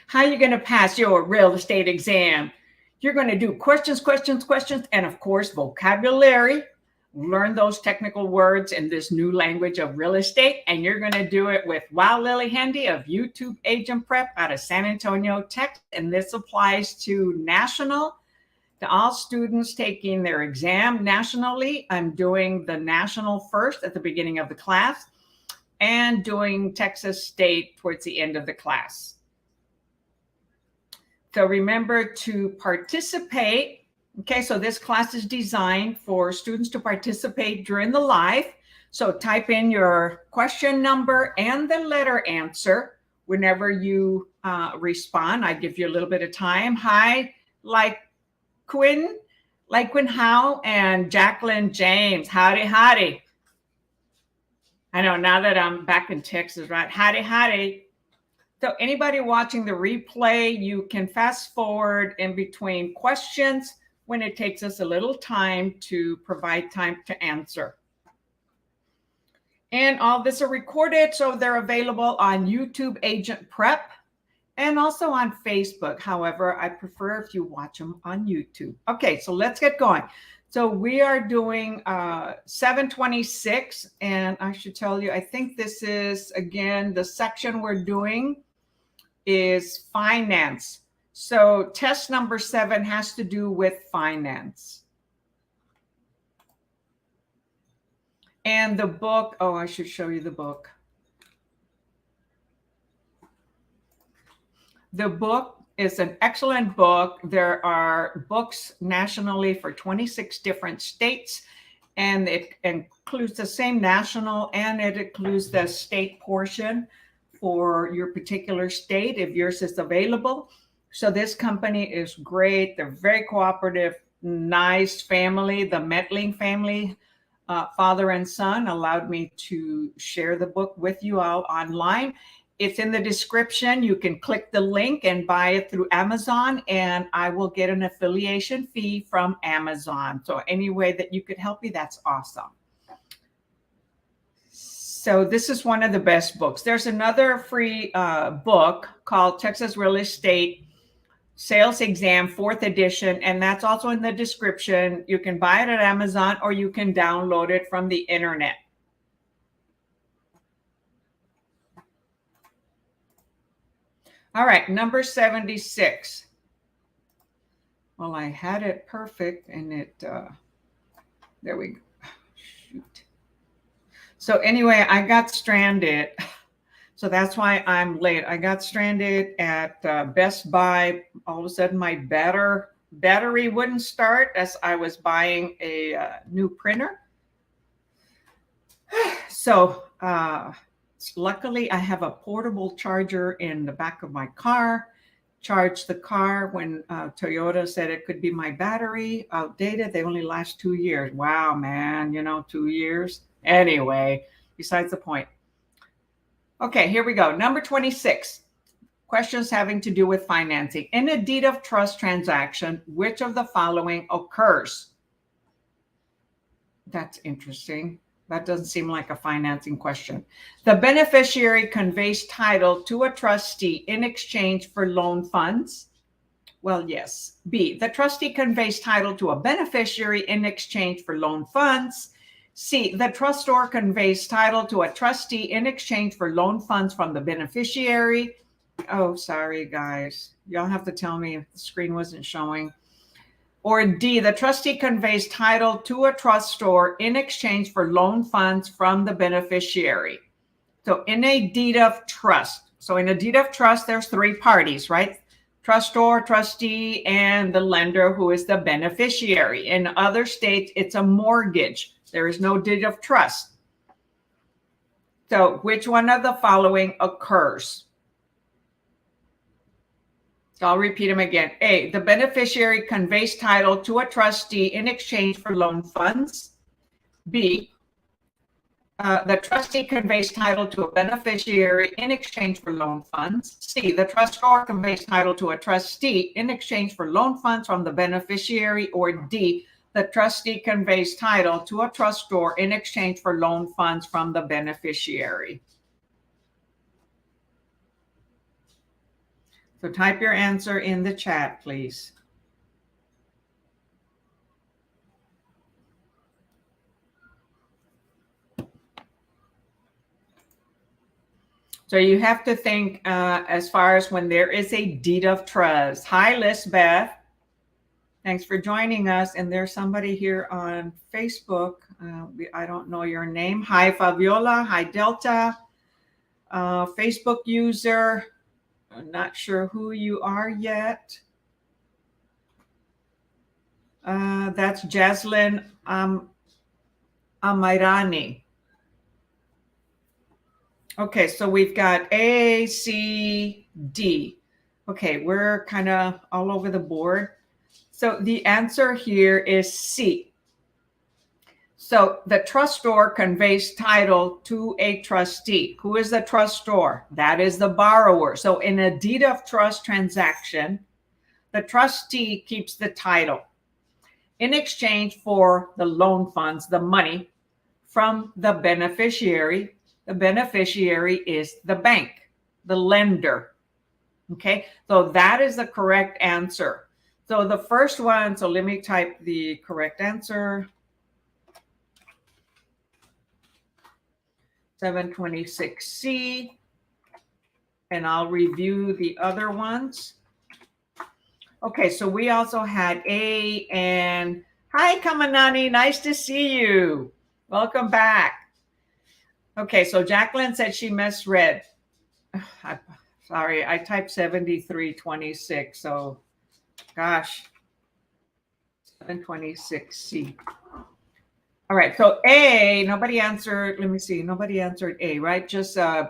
How are you going to pass your real estate exam? You're going to do questions, and of course, vocabulary. Learn those technical words in this new language of real estate. And you're going to do it with Lillie Handy of YouTube Agent Prep out of San Antonio, Texas. And this applies to all students taking their exam nationally. I'm doing the national first at the beginning of the class and doing Texas State towards the end of the class. So remember to participate. Okay, so this class is designed for students to participate during the live. So type in your question number and the letter answer whenever you respond. I give you a little bit of time. Hi, like Quinn Howe and Jacqueline James. Howdy, howdy. I know now that I'm back in Texas, right? Howdy, howdy. So anybody watching the replay, you can fast forward in between questions when it takes us a little time to provide time to answer. And all this are recorded, so they're available on YouTube Agent Prep and also on Facebook. However, I prefer if you watch them on YouTube. Okay, so let's get going. So we are doing 726, and I should tell you, I think this is, again, the section we're doing is finance. So test number 7 has to do with finance. And the book, oh, I should show you the book. The book is an excellent book. There are books nationally for 26 different states, and it includes the same national, and it includes the state portion for your particular state if yours is available. So this company is great. They're very cooperative, nice family. The Metling family, father and son, allowed me to share the book with you all online. It's in the description. You can click the link and buy it through Amazon, and I will get an affiliation fee from Amazon. So any way that you could help me, that's awesome. So this is one of the best books. There's another free book called Texas Real Estate Sales Exam 4th edition, and that's also in the description. You can buy it at Amazon or you can download it from the internet. All right, number 76. Well, I had it perfect and it, there we go. Shoot. So anyway, I got stranded. So that's why I'm late. I got stranded at Best Buy. All of a sudden, my battery wouldn't start as I was buying a new printer. So luckily, I have a portable charger in the back of my car. Charged the car when Toyota said it could be my battery outdated. They only last 2 years. Wow, man, 2 years. Anyway, besides the point. Okay, here we go. Number 26, questions having to do with financing. In a deed of trust transaction, which of the following occurs? That's interesting. That doesn't seem like a financing question. The beneficiary conveys title to a trustee in exchange for loan funds. Well, yes. B, the trustee conveys title to a beneficiary in exchange for loan funds. C, the trustor conveys title to a trustee in exchange for loan funds from the beneficiary. Oh, sorry, guys. Y'all have to tell me if the screen wasn't showing. Or D, the trustee conveys title to a trustor in exchange for loan funds from the beneficiary. So in a deed of trust. So in a deed of trust, there's 3 parties, right? Trustor, trustee, and the lender who is the beneficiary. In other states, it's a mortgage. There is no deed of trust. So which one of the following occurs? So I'll repeat them again. A, the beneficiary conveys title to a trustee in exchange for loan funds. B, the trustee conveys title to a beneficiary in exchange for loan funds. C, the trustor conveys title to a trustee in exchange for loan funds from the beneficiary. Or D, the trustee conveys title to a trustor in exchange for loan funds from the beneficiary. So type your answer in the chat, please. So you have to think as far as when there is a deed of trust. Hi, Lisbeth. Thanks for joining us. And there's somebody here on Facebook. I don't know your name. Hi, Fabiola. Hi, Delta. Facebook user. I'm not sure who you are yet. That's Jaslyn Amirani. Okay, so we've got A, C, D. Okay, we're kind of all over the board. So the answer here is C. So the trustor conveys title to a trustee. Who is the trustor? That is the borrower. So in a deed of trust transaction, the trustee keeps the title in exchange for the loan funds, the money from the beneficiary. The beneficiary is the bank, the lender. Okay, so that is the correct answer. So the first one, so let me type the correct answer. 726C. And I'll review the other ones. Okay, so we also had A and hi, Kamanani, nice to see you. Welcome back. Okay, so Jacqueline said she misread. Sorry, I typed 7326, so gosh, 726C. All right, so A, nobody answered, let me see, nobody answered A, right? Just, yeah,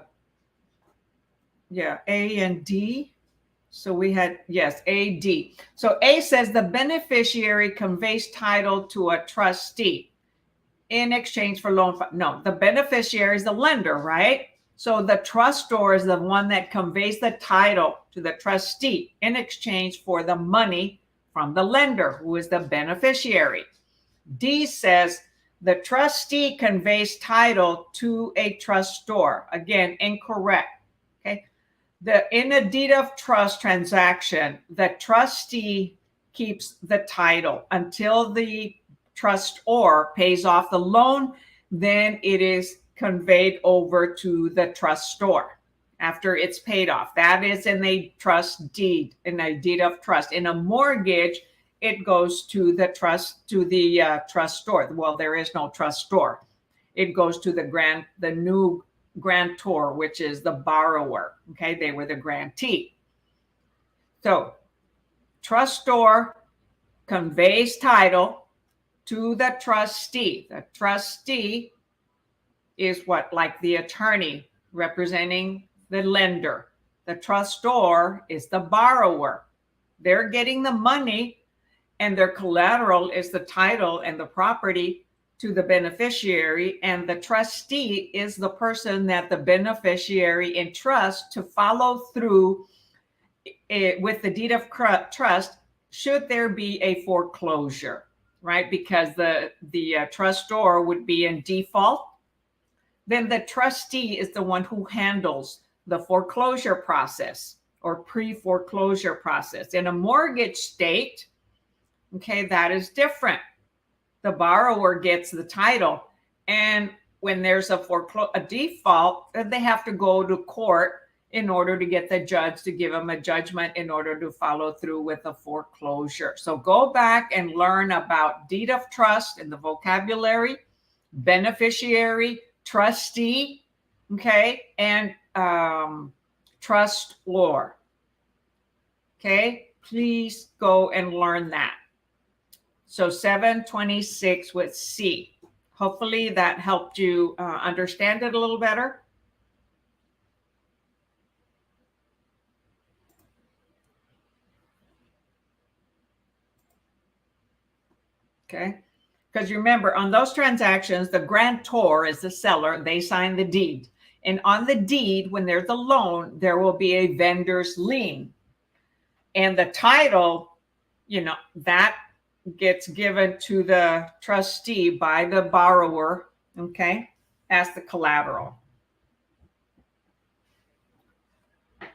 A and D. So we had, yes, A, D. So A says the beneficiary conveys title to a trustee in exchange for loan. No, the beneficiary is the lender, right? So the trustor is the one that conveys the title to the trustee in exchange for the money from the lender, who is the beneficiary. D says the trustee conveys title to a trustor. Again, incorrect. Okay. In a deed of trust transaction, the trustee keeps the title until the trustor pays off the loan. Then it is conveyed over to the trustor after it's paid off. That is in a trust deed, in a deed of trust. In a mortgage, it goes to the trustor. Well, there is no trustor. It goes to the new grantor, which is the borrower. Okay, they were the grantee. So trustor conveys title to the trustee. The trustee is what, like the attorney representing the lender. The trustor is the borrower. They're getting the money, and their collateral is the title and the property to the beneficiary, and the trustee is the person that the beneficiary entrusts to follow through with the deed of trust should there be a foreclosure, right? Because the trustor would be in default. Then the trustee is the one who handles the foreclosure process or pre-foreclosure process. In a mortgage state, okay, that is different. The borrower gets the title, and when there's a default, they have to go to court in order to get the judge to give them a judgment in order to follow through with a foreclosure. So go back and learn about deed of trust in the vocabulary, beneficiary, trustee, okay, and trustor. Okay, please go and learn that. So 726 with C. Hopefully that helped you understand it a little better. Okay, because remember, on those transactions, the grantor is the seller. They sign the deed. And on the deed, when there's a loan, there will be a vendor's lien. And the title, that gets given to the trustee by the borrower, okay, as the collateral.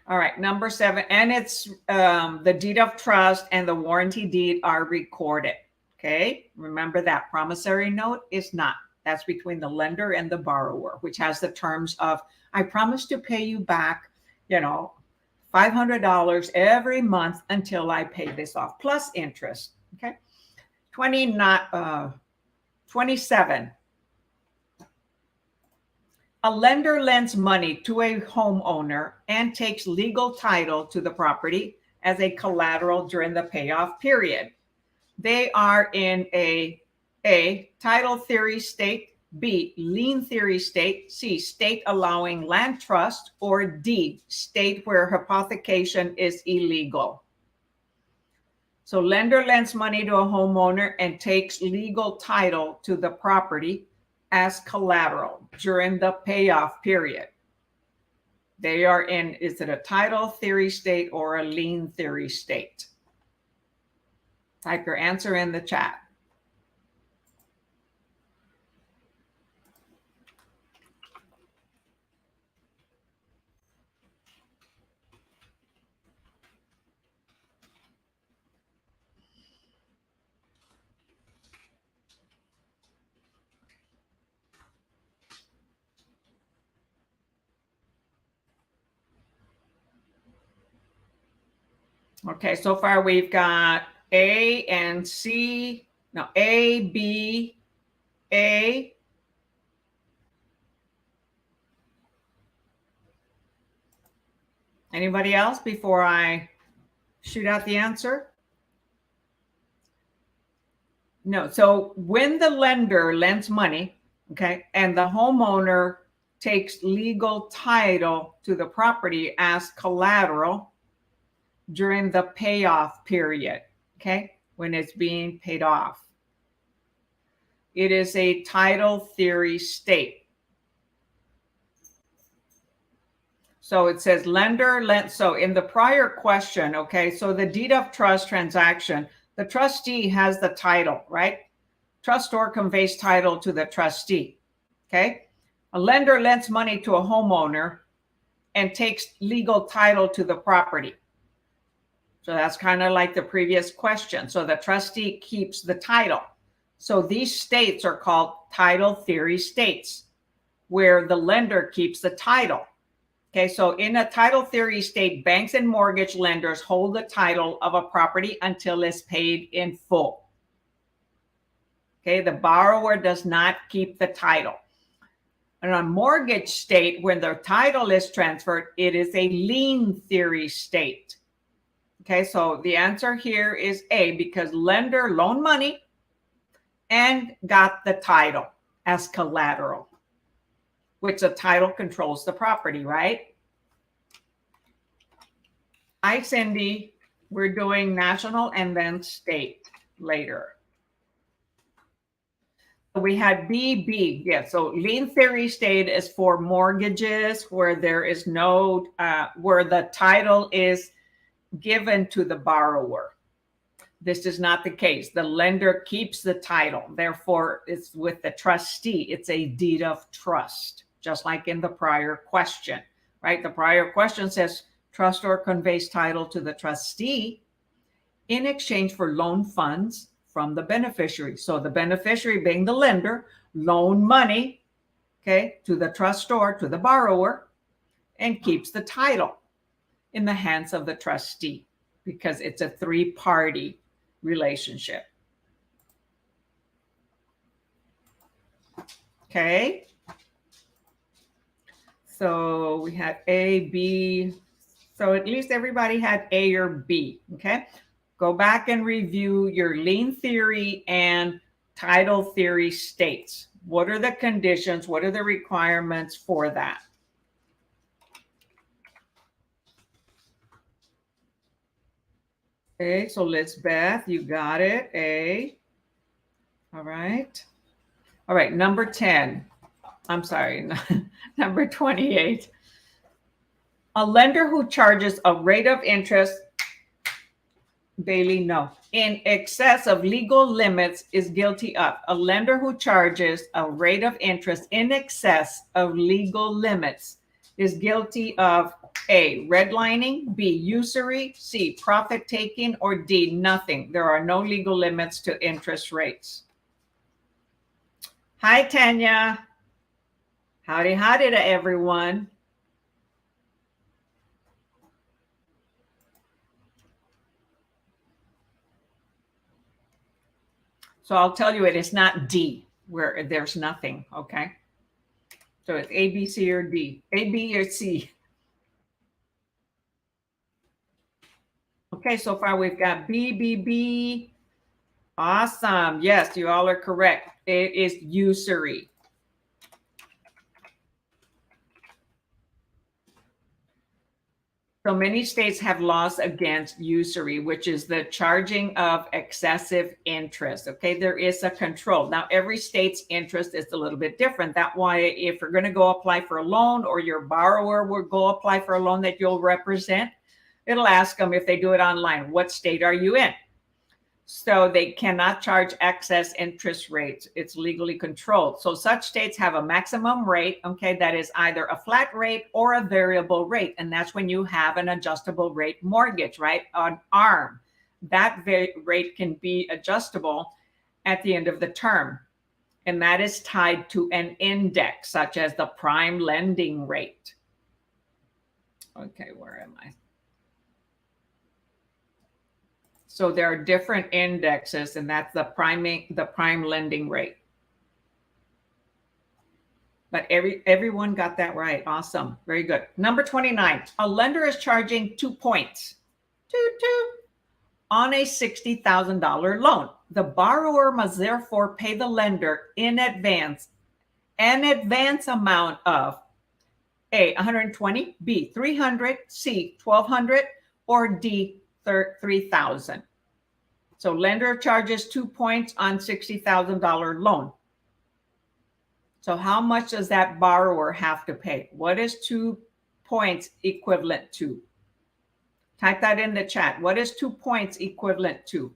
All right, number 7, and it's the deed of trust and the warranty deed are recorded. Okay, remember that promissory note is not. That's between the lender and the borrower, which has the terms of, I promise to pay you back, $500 every month until I pay this off, plus interest. Okay, 27. A lender lends money to a homeowner and takes legal title to the property as a collateral during the payoff period. They are in a title theory state, B, lien theory state, C, state allowing land trust, or D, state where hypothecation is illegal. So lender lends money to a homeowner and takes legal title to the property as collateral during the payoff period. They are in, is it a title theory state or a lien theory state? Type your answer in the chat. Okay, so far we've got A and C. No, A, B, A. Anybody else before I shoot out the answer? No, so when the lender lends money, okay, and the homeowner takes legal title to the property as collateral during the payoff period, okay, when it's being paid off. It is a title theory state. So it says lender lent. So in the prior question, okay, so the deed of trust transaction, the trustee has the title, right? Trustor conveys title to the trustee, okay? A lender lends money to a homeowner and takes legal title to the property. So that's kind of like the previous question. So the trustee keeps the title. So these states are called title theory states, where the lender keeps the title. Okay, so in a title theory state, banks and mortgage lenders hold the title of a property until it's paid in full. Okay, the borrower does not keep the title. In a mortgage state, when the title is transferred, it is a lien theory state. Okay, so the answer here is A, because lender loaned money and got the title as collateral, which the title controls the property, right? Hi, Cindy. We're doing national and then state later. We had B. Yeah, so lien theory state is for mortgages where there is no, where the title is given to the borrower. This is not the case. The lender keeps the title. Therefore, it's with the trustee. It's a deed of trust, just like in the prior question, right? The prior question says trustor conveys title to the trustee in exchange for loan funds from the beneficiary. So the beneficiary, being the lender, loan money, okay, to the trustor, to the borrower, and keeps the title in the hands of the trustee because it's a three-party relationship. Okay. So we had A, B. So at least everybody had A or B. Okay. Go back and review your lien theory and title theory states. What are the conditions? What are the requirements for that? Okay, so Lisbeth, you got it. A. All right. All right, number 10. I'm sorry, number 28. A lender who charges a rate of interest, Bailey, no, in excess of legal limits is guilty of. A lender who charges a rate of interest in excess of legal limits is guilty of A, redlining, B, usury, C, profit taking, or D, nothing. There are no legal limits to interest rates. Hi, Tanya. Howdy, howdy to everyone. So I'll tell you, it is not D, where there's nothing, okay? So it's A, B, C, or D. A, B, or C. Okay, so far we've got B, B, B. Awesome. Yes, you all are correct. It is usury. So many states have laws against usury, which is the charging of excessive interest. Okay, there is a control. Now, every state's interest is a little bit different. That's why if you're going to go apply for a loan, or your borrower will go apply for a loan that you'll represent, it'll ask them, if they do it online, what state are you in? So they cannot charge excess interest rates. It's legally controlled. So such states have a maximum rate, okay, that is either a flat rate or a variable rate. And that's when you have an adjustable rate mortgage, right? On ARM. That rate can be adjustable at the end of the term. And that is tied to an index, such as the prime lending rate. Okay, where am I? So there are different indexes, and that's the prime lending rate. But everyone got that right. Awesome. Very good. Number 29, a lender is charging 2 points on a $60,000 loan. The borrower must therefore pay the lender in advance an advance amount of A, 120, B, 300, C, 1,200, or D, 3,000. So lender charges 2 points on $60,000 loan. So how much does that borrower have to pay? What is 2 points equivalent to? Type that in the chat. What is 2 points equivalent to?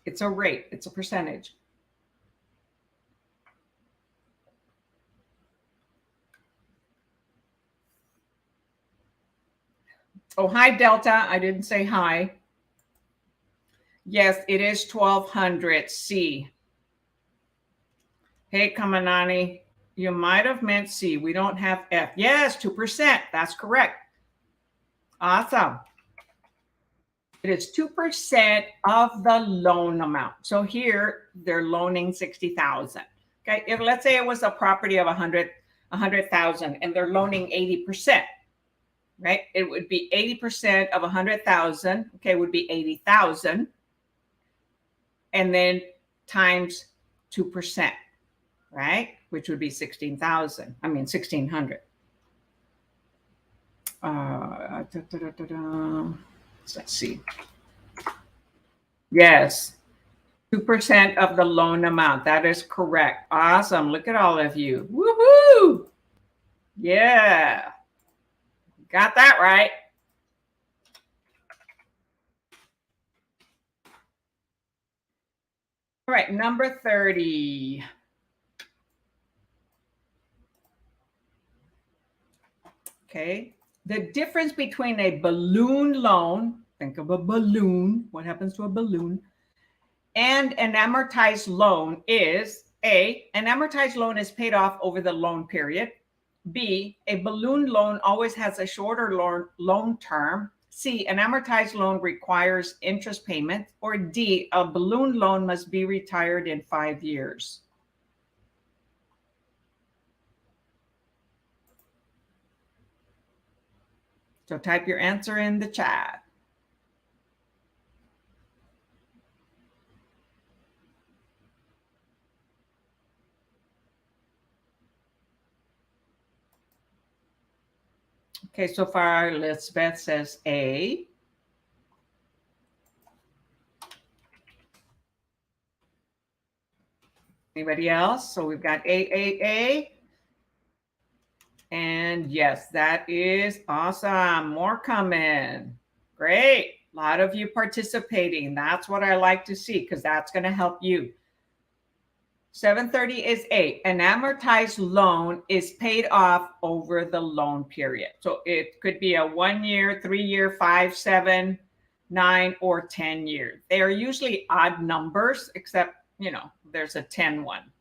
It's a rate. It's a percentage. Oh, hi, Delta. I didn't say hi. Yes, it is 1,200 C. Hey, Kamanani, you might have meant C. We don't have F. Yes, 2%. That's correct. Awesome. It is 2% of the loan amount. So here they're loaning 60,000. Okay, if let's say it was a property of 100,000 and they're loaning 80%. Right? It would be 80% of 100,000. Okay, would be 80,000. And then times 2%, right? Which would be 16,000. I mean, 1,600. Let's see. Yes, 2% of the loan amount. That is correct. Awesome. Look at all of you. Woohoo! Yeah. Got that right. All right, number 30. Okay. The difference between a balloon loan, think of a balloon, what happens to a balloon, and an amortized loan is A, an amortized loan is paid off over the loan period. B, a balloon loan always has a shorter loan term. C, an amortized loan requires interest payment. Or D, a balloon loan must be retired in 5 years. So type your answer in the chat. Okay, so far Lisbeth says A. Anybody else? So we've got A. And yes, that is awesome. More coming. Great. A lot of you participating. That's what I like to see, because that's going to help you. 730 is A. An amortized loan is paid off over the loan period. So it could be a 1 year, 3 year, 5, 7, 9, or 10 years. They are usually odd numbers, except, there's a 10 one.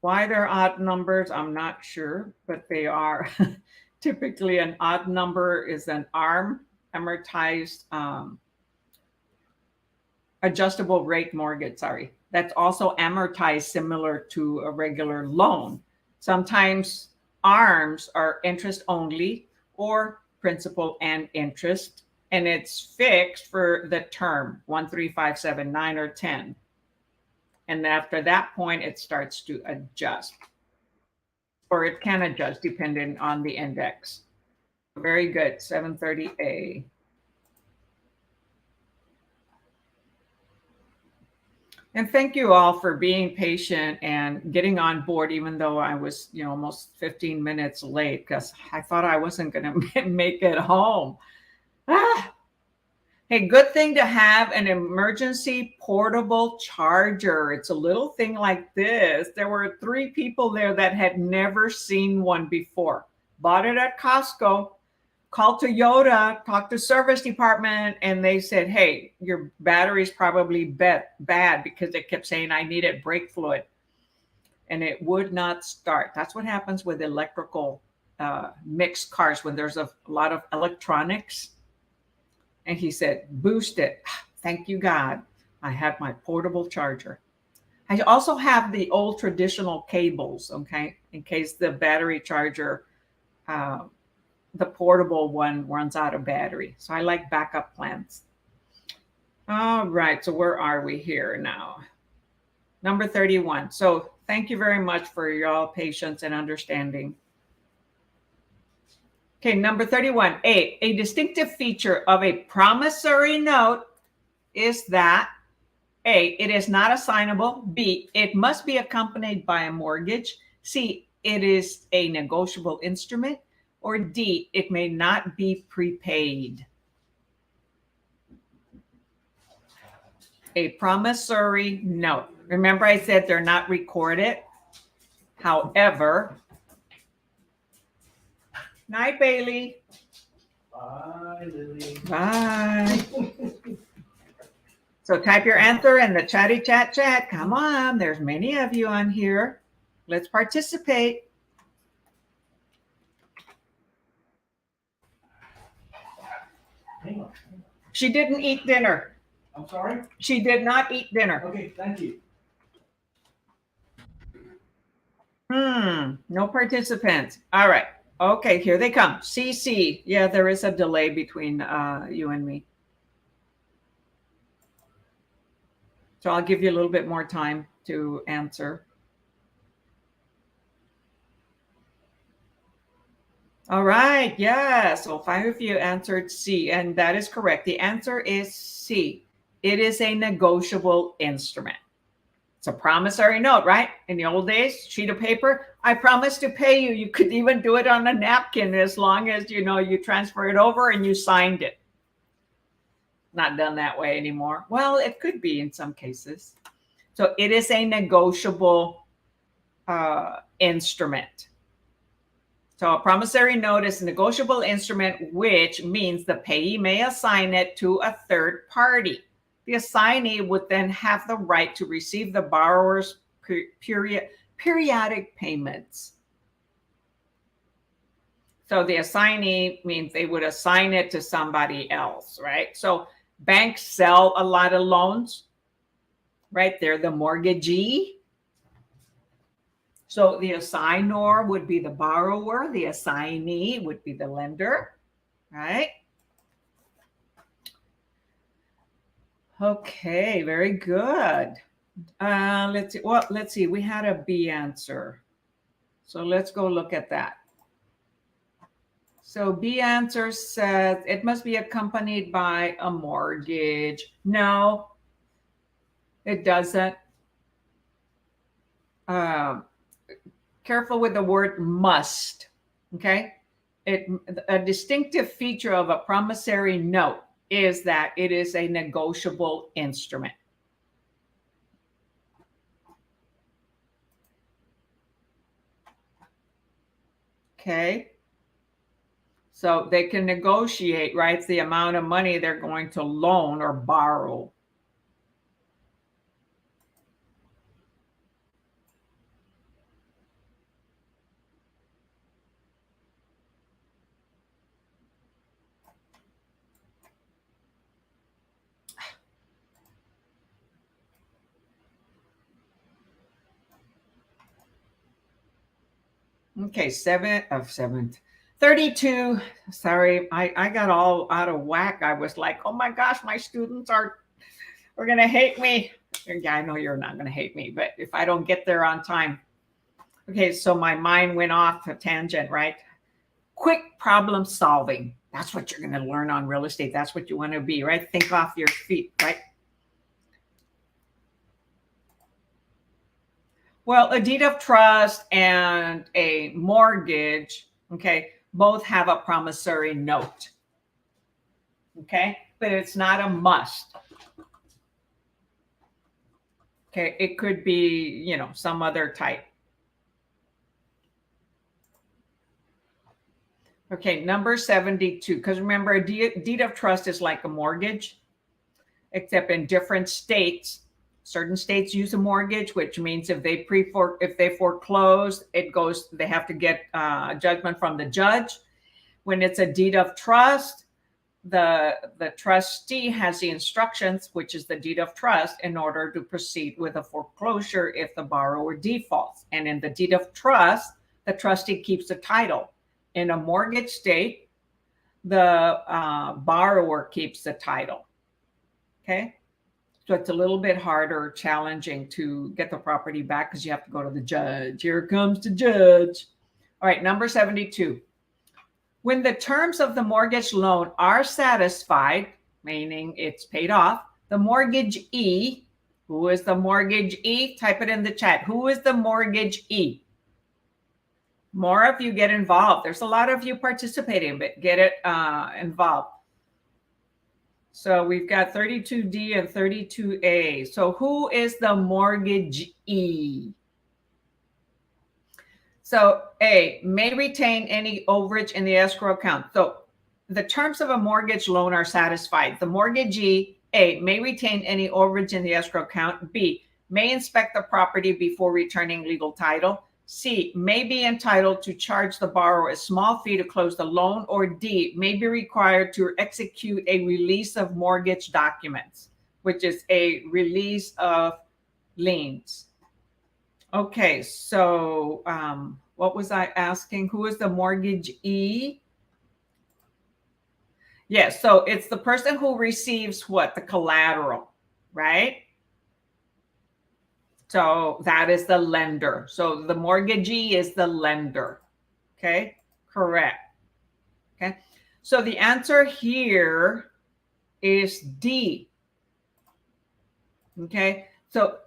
Why they're odd numbers, I'm not sure, but they are. Typically, an odd number is an ARM, amortized adjustable rate mortgage, sorry. That's also amortized similar to a regular loan. Sometimes ARMs are interest only or principal and interest, and it's fixed for the term 1, 3, 5, 7, 9, or 10. And after that point, it starts to adjust, or it can adjust depending on the index. Very good, 730A. And thank you all for being patient and getting on board, even though I was, almost 15 minutes late because I thought I wasn't going to make it home. Hey, good thing to have an emergency portable charger. It's a little thing like this. There were 3 people there that had never seen one before. Bought it at Costco. Called Toyota, talked to service department, and they said, hey, your battery's probably bad because it kept saying I needed brake fluid. And it would not start. That's what happens with electrical mixed cars when there's a lot of electronics. And he said, boost it. Thank you, God. I have my portable charger. I also have the old traditional cables, okay, in case the battery charger, the portable one runs out of battery. So I like backup plans. All right, so where are we here now? Number 31. So thank you very much for your patience and understanding. Okay, number 31. A distinctive feature of a promissory note is that A, it is not assignable. B, it must be accompanied by a mortgage. C, it is a negotiable instrument. Or D, it may not be prepaid. A promissory note. Remember I said they're not recorded. However, night, Bailey. Bye, Lillie. Bye. So type your answer in the chatty chat. Come on, there's many of you on here. Let's participate. Hang on. She didn't eat dinner. I'm sorry? She did not eat dinner. Okay, thank you. No participants. All right. Okay, here they come. CC. Yeah, there is a delay between you and me. So I'll give you a little bit more time to answer. All right. Yeah. So 5 of you answered C, and that is correct. The answer is C. It is a negotiable instrument. It's a promissory note, right? In the old days, sheet of paper. I promise to pay you. You could even do it on a napkin as long as, you transfer it over and you signed it. Not done that way anymore. Well, it could be in some cases. So it is a negotiable instrument. So a promissory note is a negotiable instrument, which means the payee may assign it to a third party. The assignee would then have the right to receive the borrower's periodic payments. So the assignee means they would assign it to somebody else, right? So banks sell a lot of loans, right? They're the mortgagee. So the assignor would be the borrower. The assignee would be the lender, right? Okay, very good. Let's see. Well, let's see. We had a B answer. So let's go look at that. So B answer says it must be accompanied by a mortgage. No, it doesn't. Careful with the word must, okay? A distinctive feature of a promissory note is that it is a negotiable instrument. Okay. So they can negotiate, right, the amount of money they're going to loan or borrow. Okay, 32. Sorry, I got all out of whack. I was like, oh my gosh, my students are going to hate me. Yeah, I know you're not going to hate me, but if I don't get there on time. Okay, so my mind went off a tangent, right? Quick problem solving. That's what you're going to learn on real estate. That's what you want to be, right? Think off your feet, right? Well, a deed of trust and a mortgage, okay, both have a promissory note, okay, but it's not a must. Okay, it could be, some other type. Okay, number 72, because remember, a deed of trust is like a mortgage, except in different states. Certain states use a mortgage, which means if they foreclose, they have to get a judgment from the judge. When it's a deed of trust, the trustee has the instructions, which is the deed of trust, in order to proceed with a foreclosure if the borrower defaults. And in the deed of trust, the trustee keeps the title. In a mortgage state, the borrower keeps the title. Okay. So it's a little bit harder, challenging to get the property back because you have to go to the judge. Here comes the judge. All right, number 72. When the terms of the mortgage loan are satisfied, meaning it's paid off, the mortgagee, who is the mortgagee? Type it in the chat. Who is the mortgagee? More of you get involved. There's a lot of you participating, but get it involved. So we've got 32D and 32A. So who is the mortgagee? So A, may retain any overage in the escrow account. So the terms of a mortgage loan are satisfied. The mortgagee, A, may retain any overage in the escrow account. B, may inspect the property before returning legal title. C, may be entitled to charge the borrower a small fee to close the loan. Or D, may be required to execute a release of mortgage documents, which is a release of liens. Okay, so what was I asking? Who is the mortgagee? Yes, so it's the person who receives what? The collateral, right? So that is the lender. So the mortgagee is the lender. Okay, correct. Okay, so the answer here is D. Okay, so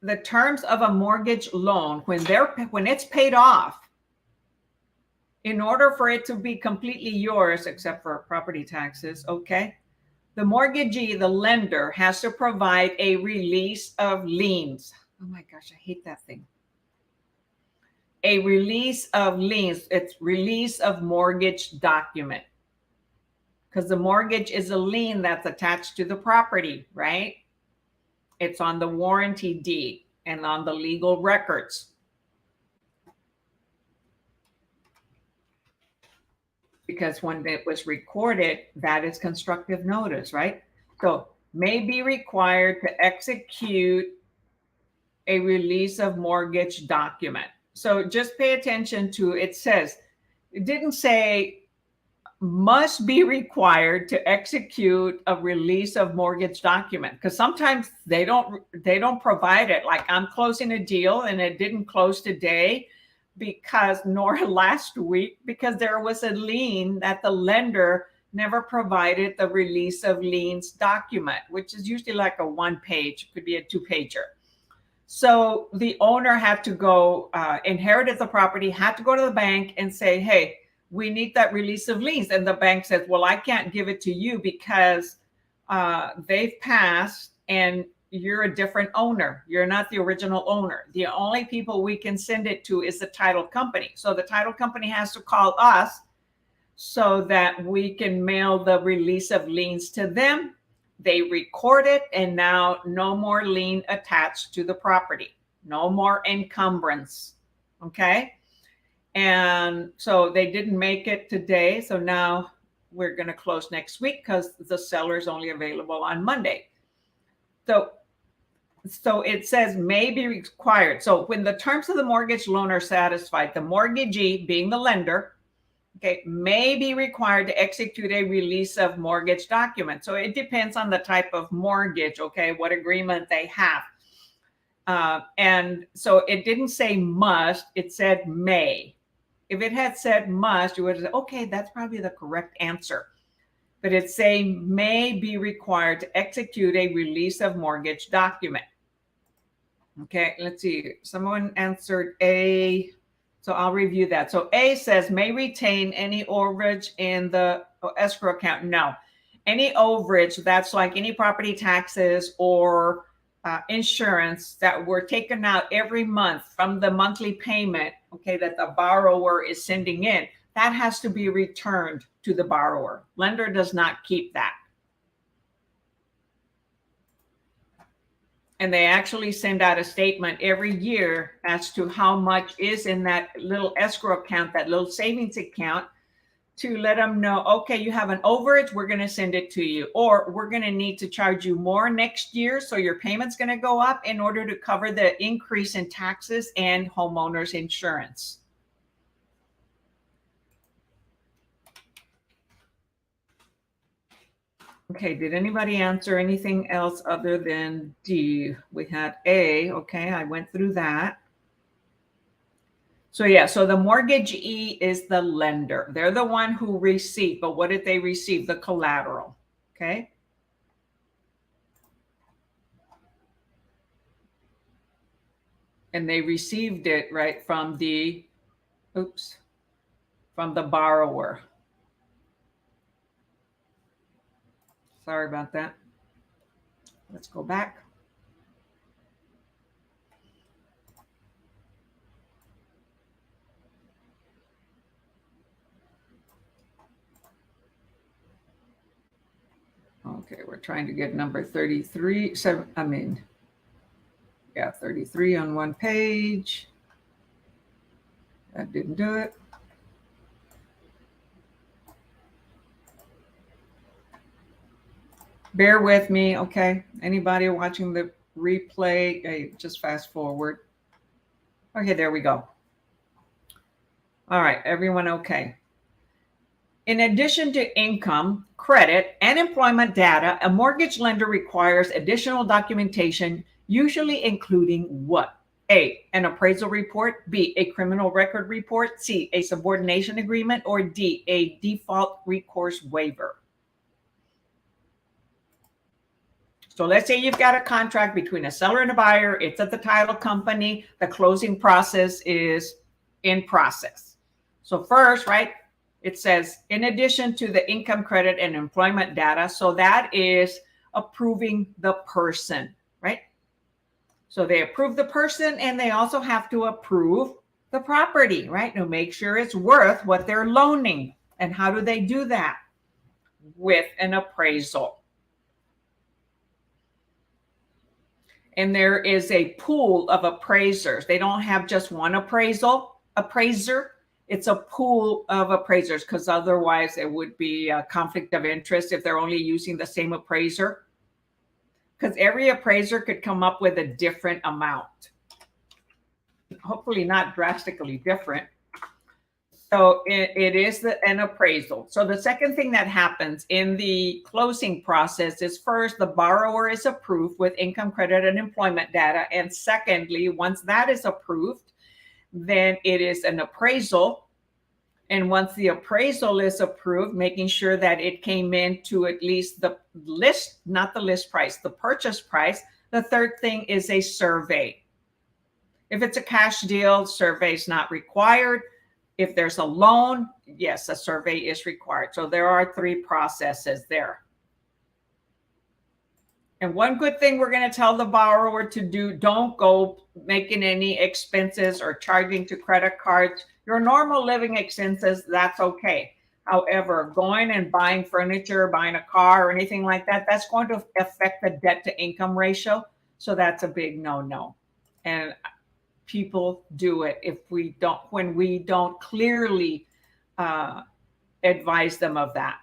the terms of a mortgage loan, when it's paid off, in order for it to be completely yours, except for property taxes, okay, the mortgagee, the lender, has to provide a release of liens. Oh my gosh, I hate that thing. A release of liens. It's release of mortgage document. Because the mortgage is a lien that's attached to the property, right? It's on the warranty deed and on the legal records. Because when it was recorded, that is constructive notice, right? So may be required to execute a release of mortgage document. So just pay attention to, it didn't say must be required to execute a release of mortgage document, because sometimes they don't provide it. Like I'm closing a deal and it didn't close today nor last week, because there was a lien that the lender never provided the release of liens document, which is usually like a 1 page, could be a 2-pager. So the owner had to go, inherited the property, had to go to the bank and say, hey, we need that release of liens. And the bank says, well, I can't give it to you because they've passed and you're a different owner. You're not the original owner. The only people we can send it to is the title company. So the title company has to call us so that we can mail the release of liens to them. They record it, and now no more lien attached to the property. No more encumbrance. Okay? And so they didn't make it today. So now we're going to close next week because the seller is only available on Monday. So it says may be required. So when the terms of the mortgage loan are satisfied, the mortgagee, being the lender, okay, may be required to execute a release of mortgage document. So it depends on the type of mortgage, okay, what agreement they have. And so it didn't say must, it said may. If it had said must, you would have said, okay, that's probably the correct answer. But it's saying may be required to execute a release of mortgage document. Okay, let's see. Someone answered A. So I'll review that. So A says may retain any overage in the escrow account. No, any overage, that's like any property taxes or insurance that were taken out every month from the monthly payment, okay, that the borrower is sending in, that has to be returned to the borrower. Lender does not keep that. And they actually send out a statement every year as to how much is in that little escrow account, that little savings account, to let them know, okay, you have an overage, we're going to send it to you. Or we're going to need to charge you more next year, so your payment's going to go up in order to cover the increase in taxes and homeowners insurance. Okay, did anybody answer anything else other than D? We had A. Okay, I went through that. So yeah, so the mortgagee is the lender. They're the one who received, but what did they receive? The collateral, okay? And they received it, right, from the, from the borrower. Sorry about that. Let's go back. Okay, we're trying to get number 33. 33 on one page. That didn't do it. Bear with me, okay? Anybody watching the replay, hey, just fast forward. Okay, there we go. All right, everyone okay? In addition to income, credit, and employment data, a mortgage lender requires additional documentation, usually including what? A, an appraisal report, B, a criminal record report, C, a subordination agreement, or D, a default recourse waiver. So let's say you've got a contract between a seller and a buyer. It's at the title company. The closing process is in process. So first, right, it says, in addition to the income, credit, and employment data. So that is approving the person, right? So they approve the person, and they also have to approve the property, right? To make sure it's worth what they're loaning. And how do they do that? With an appraisal. And there is a pool of appraisers. They don't have just one appraiser. It's a pool of appraisers, because otherwise it would be a conflict of interest if they're only using the same appraiser. Because every appraiser could come up with a different amount. Hopefully not drastically different. So it is an appraisal. So the second thing that happens in the closing process is, first, the borrower is approved with income, credit, and employment data. And secondly, once that is approved, then it is an appraisal. And once the appraisal is approved, making sure that it came in to at least the list, not the list price, the purchase price. The third thing is a survey. If it's a cash deal, survey is not required. If there's a loan, yes, a survey is required. So there are three processes there. And one good thing we're going to tell the borrower to do, don't go making any expenses or charging to credit cards. Your normal living expenses, that's okay. However, going and buying furniture, buying a car or anything like that, that's going to affect the debt to income ratio. So that's a big no-no. And people do it when we don't clearly advise them of that.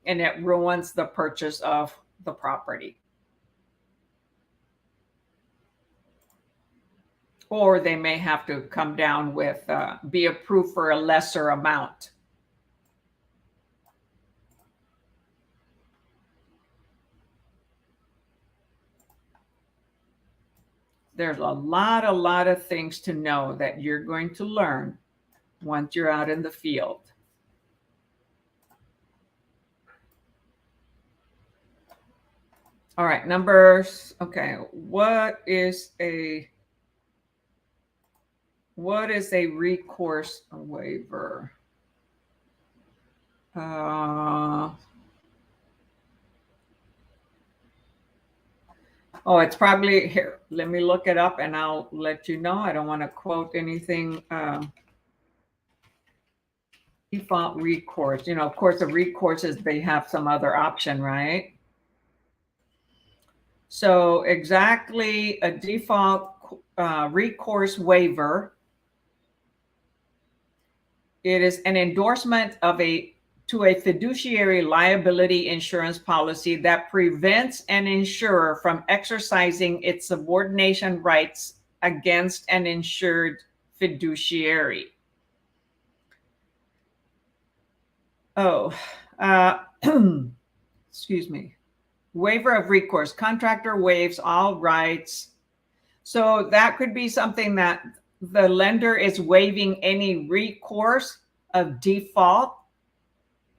And it ruins the purchase of the property. Or they may have to come down with, be approved for a lesser amount. There's a lot of things to know that you're going to learn once you're out in the field. All right, numbers. Okay, what is a recourse waiver? Oh, it's probably here. Let me look it up and I'll let you know. I don't want to quote anything. Default recourse. You know, of course, the recourses, they have some other option, right? So exactly a default recourse waiver. It is an endorsement to a fiduciary liability insurance policy that prevents an insurer from exercising its subordination rights against an insured fiduciary. Oh, excuse me. Waiver of recourse. Contractor waives all rights. So that could be something that the lender is waiving any recourse of default.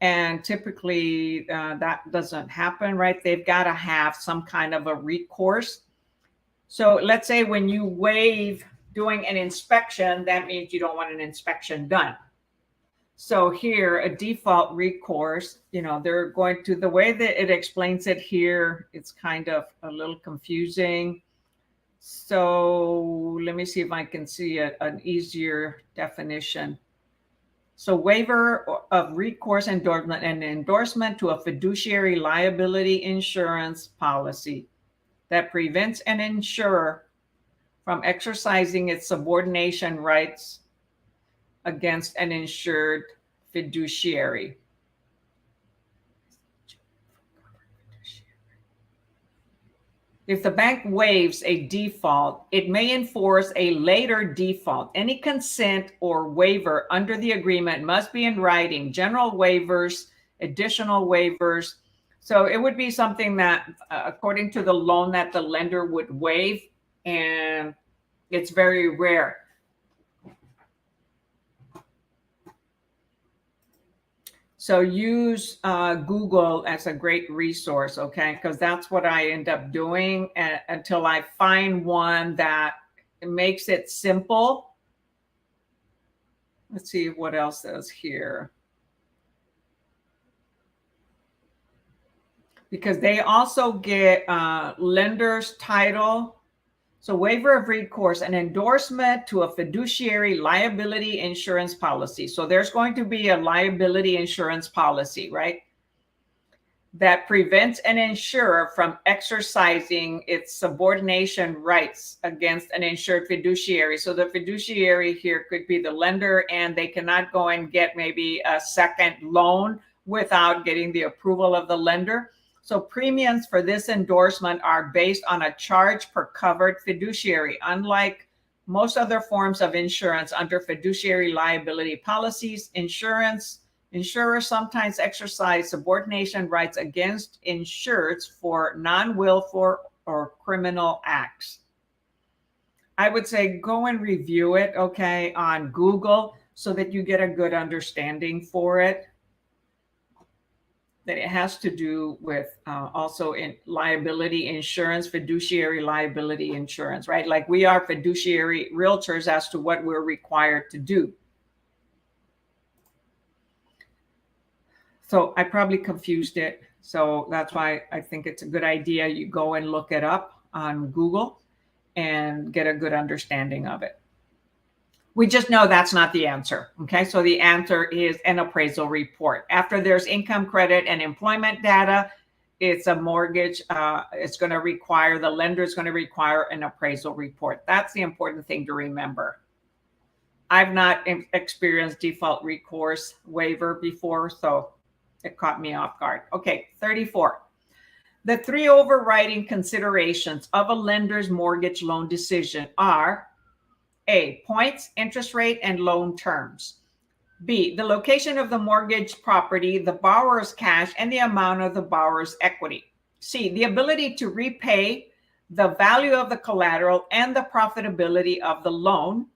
And typically that doesn't happen, right? They've got to have some kind of a recourse. So let's say when you waive doing an inspection, that means you don't want an inspection done. So here, a default recourse, you know, they're going to, the way that it explains it here, it's kind of a little confusing. So let me see if I can see an easier definition. So waiver of recourse endorsement, an endorsement to a fiduciary liability insurance policy that prevents an insurer from exercising its subordination rights against an insured fiduciary. If the bank waives a default, it may enforce a later default. Any consent or waiver under the agreement must be in writing. General waivers, additional waivers. So it would be something that, according to the loan, that the lender would waive, and it's very rare. So use Google as a great resource, okay? Because that's what I end up doing until I find one that makes it simple. Let's see what else is here. Because they also get lender's title. So waiver of recourse, an endorsement to a fiduciary liability insurance policy. So there's going to be a liability insurance policy, right? That prevents an insurer from exercising its subordination rights against an insured fiduciary. So the fiduciary here could be the lender, and they cannot go and get maybe a second loan without getting the approval of the lender. So premiums for this endorsement are based on a charge per covered fiduciary. Unlike most other forms of insurance under fiduciary liability policies, insurers sometimes exercise subordination rights against insureds for non-willful or criminal acts. I would say go and review it, okay, on Google so that you get a good understanding for it. That it has to do with also in liability insurance, fiduciary liability insurance, right? Like we are fiduciary realtors as to what we're required to do. So I probably confused it. So that's why I think it's a good idea you go and look it up on Google and get a good understanding of it. We just know that's not the answer. Okay, so the answer is an appraisal report. After there's income, credit, and employment data, it's a mortgage. It's going to require, the lender is going to require an appraisal report. That's the important thing to remember. I've not experienced default recourse waiver before, so it caught me off guard. Okay, 34. The three overriding considerations of a lender's mortgage loan decision are: A, points, interest rate, and loan terms. B, the location of the mortgage property, the borrower's cash, and the amount of the borrower's equity. C, the ability to repay, the value of the collateral, and the profitability of the loan.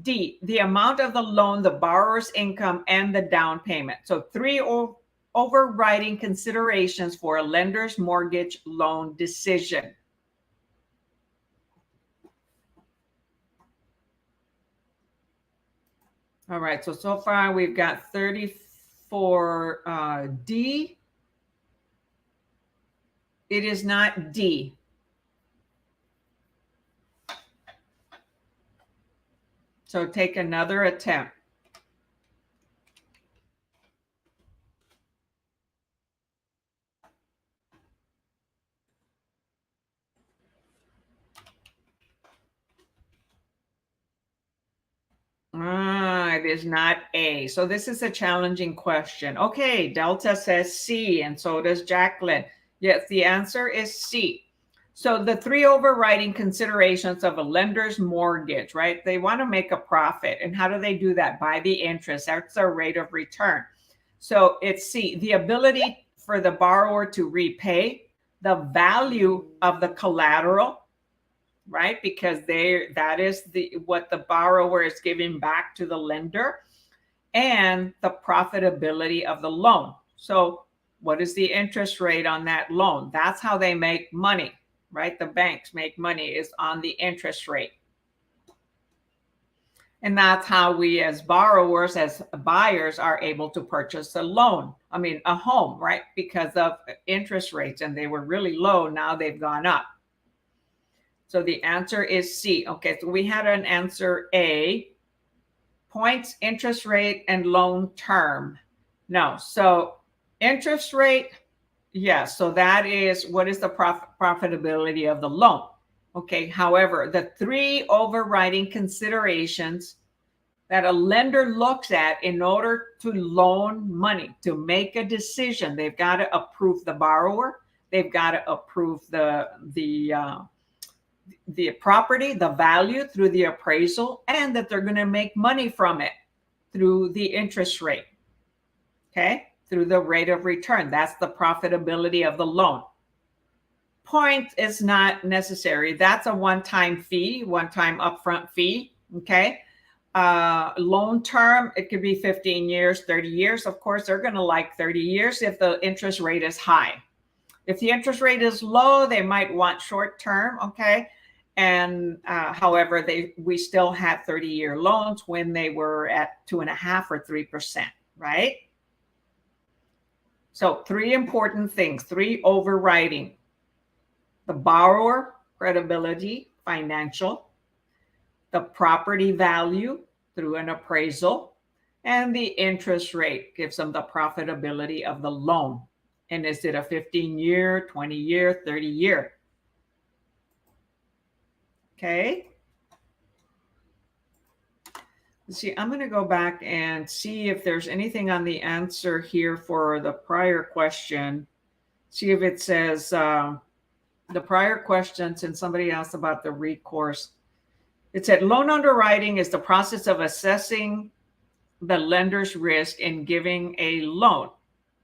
D, the amount of the loan, the borrower's income, and the down payment. So three overriding considerations for a lender's mortgage loan decision. All right, so far we've got 34 D. It is not D. So take another attempt. It is not A. So this is a challenging question. Okay, Delta says C, and so does Jacqueline. Yes, the answer is C. So the three overriding considerations of a lender's mortgage, right? They want to make a profit. And how do they do that? By the interest. That's their rate of return. So it's C, the ability for the borrower to repay, the value of the collateral, right? Because that is what the borrower is giving back to the lender, and the profitability of the loan. So what is the interest rate on that loan? That's how they make money, right? The banks make money is on the interest rate. And that's how we as borrowers, as buyers, are able to purchase a home, right? Because of interest rates, and they were really low. Now they've gone up. So the answer is C. Okay, so we had an answer A, points, interest rate, and loan term. No, so interest rate, yes. So that is, what is the profitability of the loan? Okay, however, the three overriding considerations that a lender looks at in order to loan money, to make a decision, they've got to approve the borrower, they've got to approve the property, the value through the appraisal, and that they're going to make money from it through the interest rate, okay, through the rate of return. That's the profitability of the loan. Point is not necessary. That's a one-time fee, one-time upfront fee, okay? Loan term, it could be 15 years, 30 years. Of course, they're going to like 30 years if the interest rate is high. If the interest rate is low, they might want short term, okay? And however, we still had 30-year loans when they were at 2.5% or 3%, right? So three important things, three overriding: the borrower, credibility, financial, the property value through an appraisal, and the interest rate gives them the profitability of the loan. And is it a 15-year, 20-year, 30-year? Okay. Let's see, I'm going to go back and see if there's anything on the answer here for the prior question. See if it says the prior question, since somebody asked about the recourse. It said loan underwriting is the process of assessing the lender's risk in giving a loan.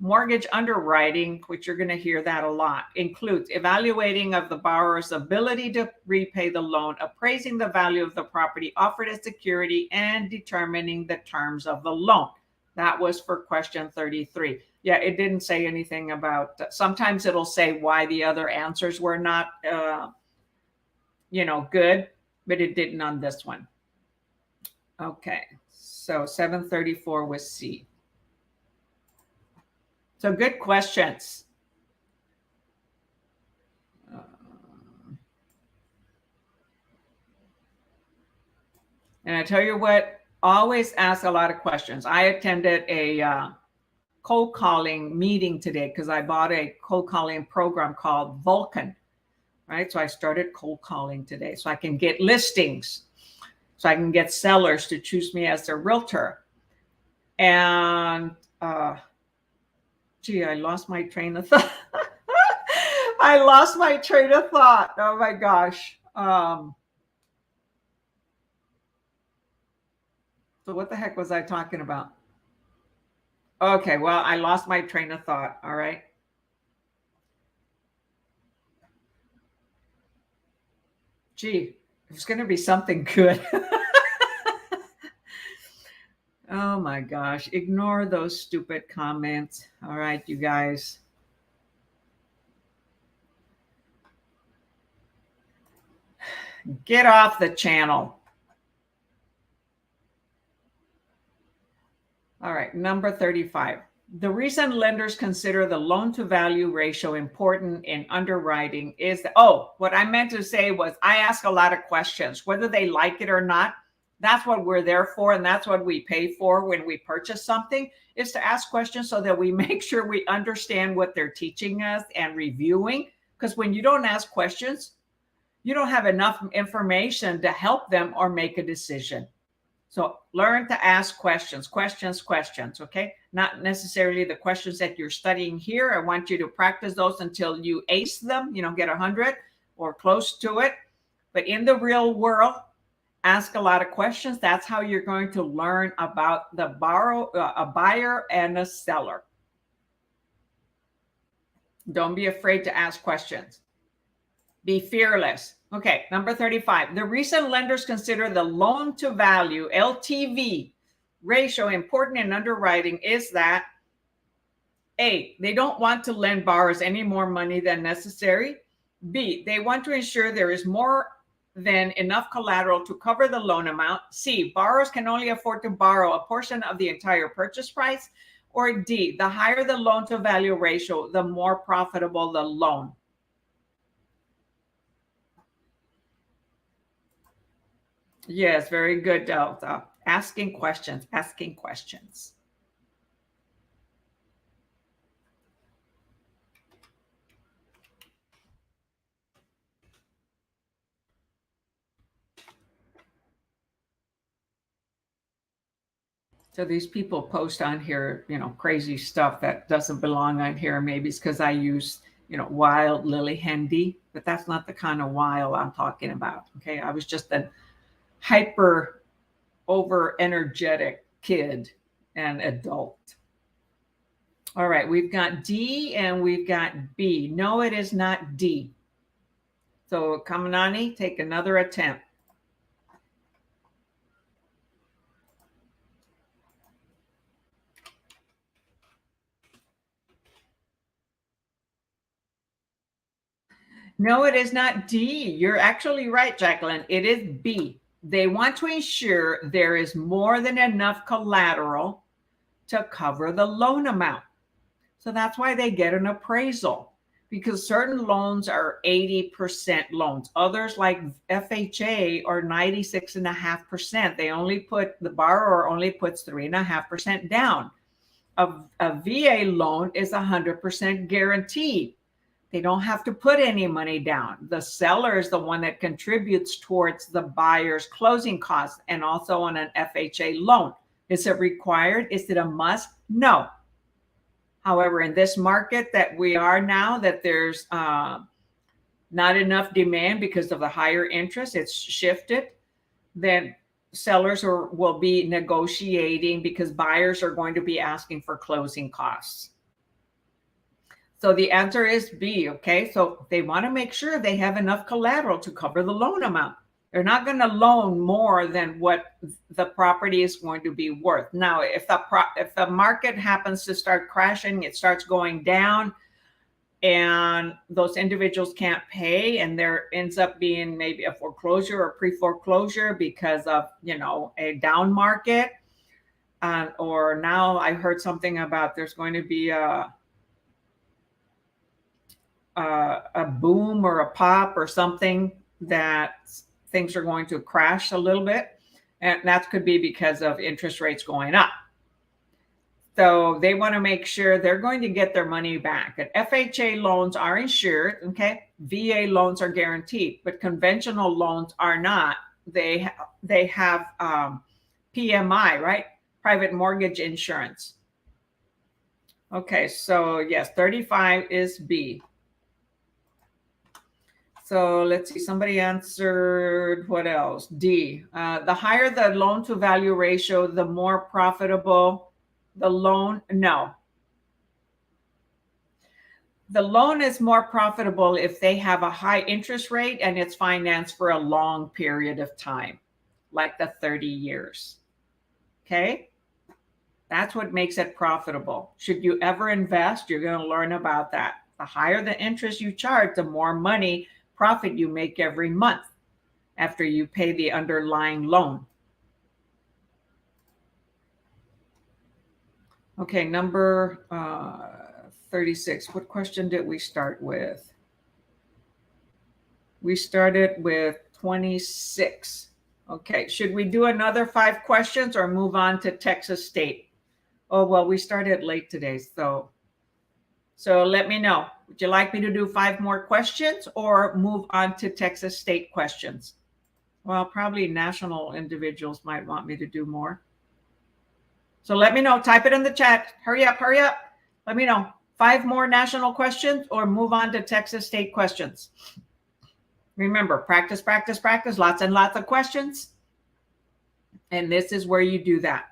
Mortgage underwriting, which you're going to hear that a lot, includes evaluating of the borrower's ability to repay the loan, appraising the value of the property offered as security, and determining the terms of the loan. That was for question 33. Yeah, it didn't say anything about, sometimes it'll say why the other answers were not, good, but it didn't on this one. Okay, so 734 was C. So good questions. And I tell you what, always ask a lot of questions. I attended a cold calling meeting today because I bought a cold calling program called Vulcan, right? So I started cold calling today so I can get listings, so I can get sellers to choose me as their realtor. And gee, I lost my train of thought. I lost my train of thought. Oh my gosh. So what the heck was I talking about? Okay, well, I lost my train of thought. All right. Gee, it was going to be something good. Oh my gosh. Ignore those stupid comments. All right, you guys. Get off the channel. All right, number 35. The reason lenders consider the loan to value ratio important in underwriting is that, what I meant to say was I ask a lot of questions, whether they like it or not. That's what we're there for. And that's what we pay for when we purchase something, is to ask questions so that we make sure we understand what they're teaching us and reviewing. Because when you don't ask questions, you don't have enough information to help them or make a decision. So learn to ask questions, okay? Not necessarily the questions that you're studying here. I want you to practice those until you ace them, get 100 or close to it. But in the real world, ask a lot of questions. That's how you're going to learn about a buyer and a seller. Don't be afraid to ask questions. Be fearless. Okay, number 35. The reason lenders consider the loan to value, LTV, ratio important in underwriting is that A, they don't want to lend borrowers any more money than necessary. B, they want to ensure there is more than enough collateral to cover the loan amount. C, borrowers can only afford to borrow a portion of the entire purchase price. Or D, the higher the loan to value ratio, the more profitable the loan. Yes, very good, Delta. Asking questions. So these people post on here, crazy stuff that doesn't belong on here. Maybe it's because I use, wild Lillie Hendy, but that's not the kind of wild I'm talking about. Okay. I was just a hyper over energetic kid and adult. All right. We've got D and we've got B. No, it is not D. So Kamanani, take another attempt. No, it is not D. You're actually right, Jacqueline. It is B. They want to ensure there is more than enough collateral to cover the loan amount. So that's why they get an appraisal, because certain loans are 80% loans. Others, like FHA, are 96.5%. The borrower only puts 3.5% down. A VA loan is 100% guaranteed. They don't have to put any money down. The seller is the one that contributes towards the buyer's closing costs, and also on an FHA loan. Is it required? Is it a must? No. However, in this market that we are now, that there's not enough demand because of the higher interest, it's shifted, then sellers will be negotiating because buyers are going to be asking for closing costs. So the answer is B, okay? So they want to make sure they have enough collateral to cover the loan amount. They're not going to loan more than what the property is going to be worth. Now, if the market happens to start crashing, it starts going down, and those individuals can't pay, and there ends up being maybe a foreclosure or pre-foreclosure because of, a down market. Or now I heard something about there's going to be a a boom or a pop or something that things are going to crash a little bit. And that could be because of interest rates going up. So they want to make sure they're going to get their money back. And FHA loans are insured, okay? VA loans are guaranteed, but conventional loans are not. They have PMI, right? Private mortgage insurance. Okay, so yes, 35 is B. So let's see, somebody answered, what else? D. The higher the loan to value ratio, the more profitable the loan. No. The loan is more profitable if they have a high interest rate and it's financed for a long period of time, like the 30 years. Okay? That's what makes it profitable. Should you ever invest, you're going to learn about that. The higher the interest you charge, the more money profit you make every month after you pay the underlying loan. Okay, number 36. What question did we start with? We started with 26. Okay, should we do another 5 questions or move on to Texas State? Oh, well, we started late today, so let me know. Would you like me to do 5 more questions or move on to Texas State questions? Well, probably national individuals might want me to do more. So let me know. Type it in the chat. Hurry up, hurry up. Let me know. 5 more national questions or move on to Texas State questions. Remember, practice, practice, practice. Lots and lots of questions. And this is where you do that.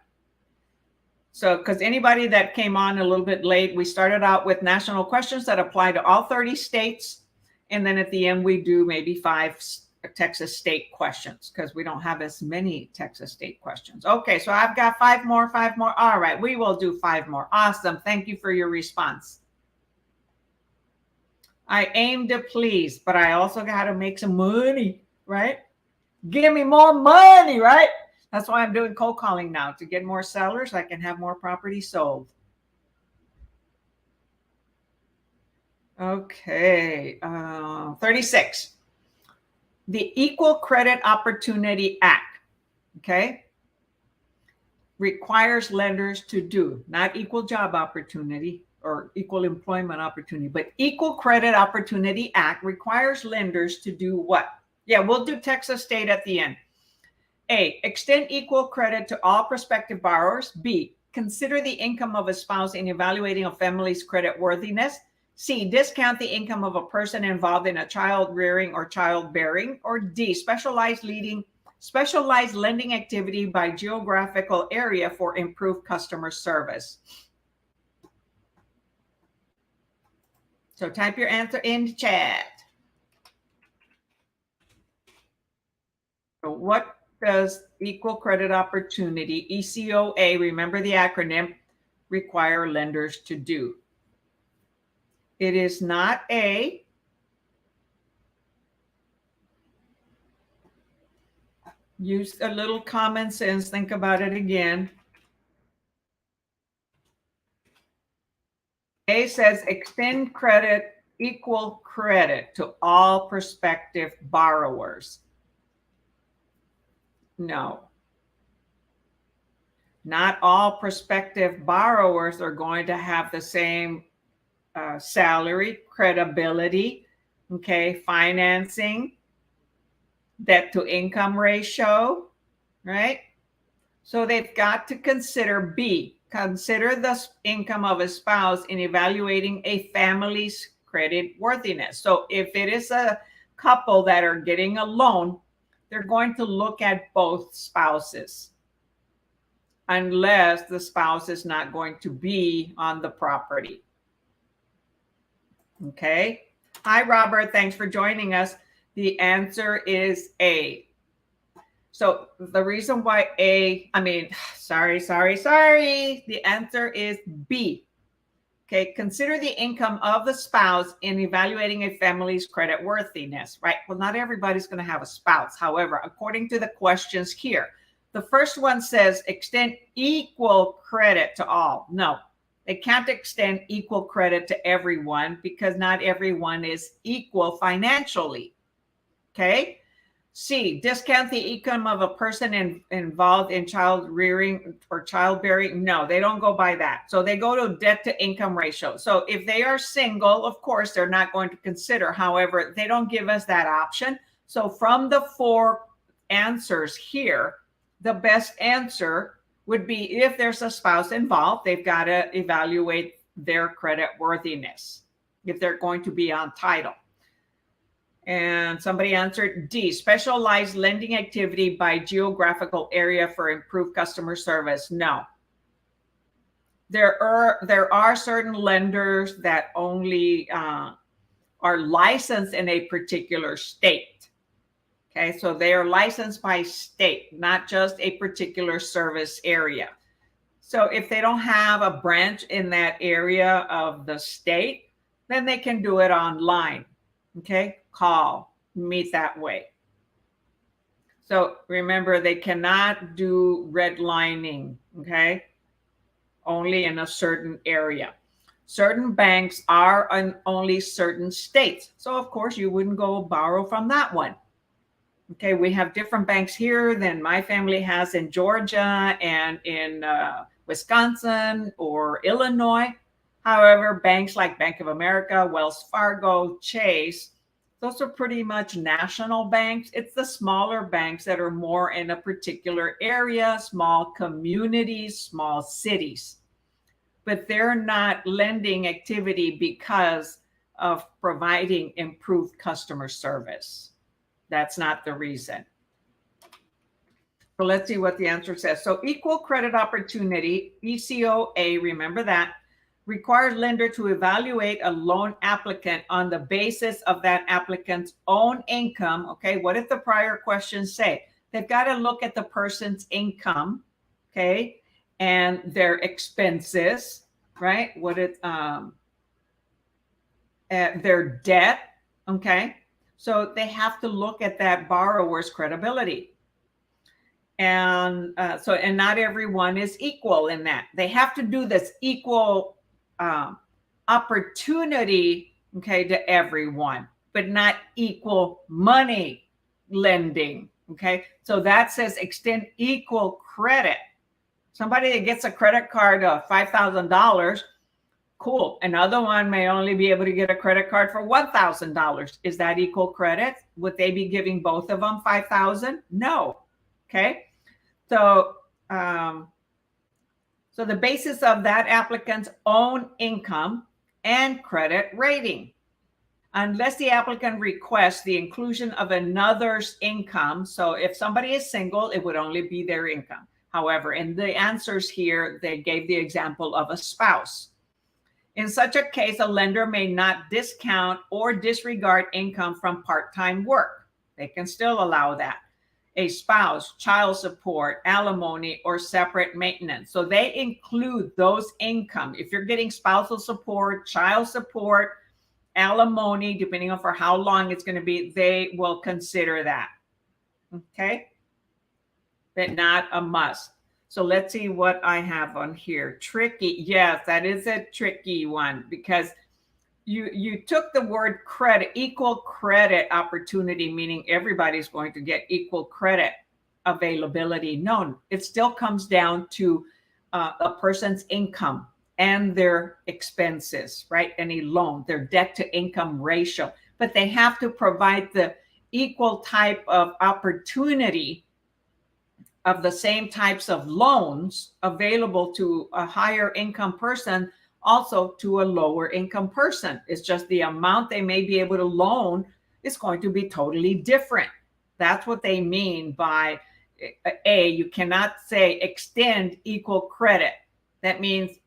So, because anybody that came on a little bit late, we started out with national questions that apply to all 30 states. And then at the end, we do maybe 5 Texas State questions because we don't have as many Texas State questions. Okay, so I've got 5 more. All right, we will do 5 more. Awesome. Thank you for your response. I aim to please, but I also got to make some money, right? Give me more money, right? That's why I'm doing cold calling now, to get more sellers. I can have more property sold. Okay, 36. The Equal Credit Opportunity Act, okay, requires lenders to do, not equal job opportunity or equal employment opportunity, but Equal Credit Opportunity Act requires lenders to do what? Yeah, we'll do Texas State at the end. A, extend equal credit to all prospective borrowers. B, consider the income of a spouse in evaluating a family's credit worthiness. C, discount the income of a person involved in a child rearing or childbearing. Or D, specialized lending activity by geographical area for improved customer service. So type your answer in the chat. So what does Equal Credit Opportunity, ECOA, remember the acronym, require lenders to do? It is not A. Use a little common sense. Think about it again. A says extend credit, equal credit to all prospective borrowers. No. Not all prospective borrowers are going to have the same salary, credibility, okay, financing, debt to income ratio, right? So they've got to consider B, consider the income of a spouse in evaluating a family's credit worthiness. So if it is a couple that are getting a loan, they're going to look at both spouses unless the spouse is not going to be on the property. Okay. Hi, Robert. Thanks for joining us. The answer is A. So the reason why sorry. The answer is B. Okay, consider the income of the spouse in evaluating a family's credit worthiness, right? Well, not everybody's going to have a spouse. However, according to the questions here, the first one says extend equal credit to all. No, They can't extend equal credit to everyone because not everyone is equal financially. Okay. C, discount the income of a person involved in child rearing or childbearing. No, they don't go by that. So they go to debt to income ratio. So if they are single, of course, they're not going to consider. However, they don't give us that option. So from the 4 answers here, the best answer would be if there's a spouse involved, they've got to evaluate their credit worthiness if they're going to be on title. And somebody answered D, specialized lending activity by geographical area for improved customer service. No. There are certain lenders that only are licensed in a particular state. Okay, so they are licensed by state, not just a particular service area. So if they don't have a branch in that area of the state, then they can do it online. Okay, call, meet that way. So remember, they cannot do redlining, okay? Only in a certain area. Certain banks are in only certain states. So of course you wouldn't go borrow from that one. Okay, we have different banks here than my family has in Georgia and in Wisconsin or Illinois. However, banks like Bank of America, Wells Fargo, Chase, those are pretty much national banks. It's the smaller banks that are more in a particular area, small communities, small cities. But they're not lending activity because of providing improved customer service. That's not the reason. So let's see what the answer says. So equal credit opportunity, ECOA, remember that, requires lender to evaluate a loan applicant on the basis of that applicant's own income. Okay, what did the prior question say? They've got to look at the person's income, okay, and their expenses, right? What it their debt, okay. So they have to look at that borrower's credibility. And and not everyone is equal in that. They have to do this equal opportunity, okay, to everyone, but not equal money lending, okay? So that says extend equal credit. Somebody that gets a credit card of $5,000, cool. Another one may only be able to get a credit card for $1,000. Is that equal credit? Would they be giving both of them $5,000? No. Okay. So, so the basis of that applicant's own income and credit rating, unless the applicant requests the inclusion of another's income. So if somebody is single, it would only be their income. However, in the answers here, they gave the example of a spouse. In such a case, a lender may not discount or disregard income from part-time work. They can still allow that. A spouse, child support, alimony, or separate maintenance. So they include those income. If you're getting spousal support, child support, alimony, depending on for how long it's going to be, they will consider that. Okay? But not a must. So let's see what I have on here. Tricky. Yes, that is a tricky one because you took the word credit, equal credit opportunity, meaning everybody's going to get equal credit availability. No, it still comes down to a person's income and their expenses, right? Any loan, their debt to income ratio. But they have to provide the equal type of opportunity of the same types of loans available to a higher income person, also to a lower income person. It's just the amount they may be able to loan is going to be totally different. That's what they mean by you cannot say extend equal credit. That means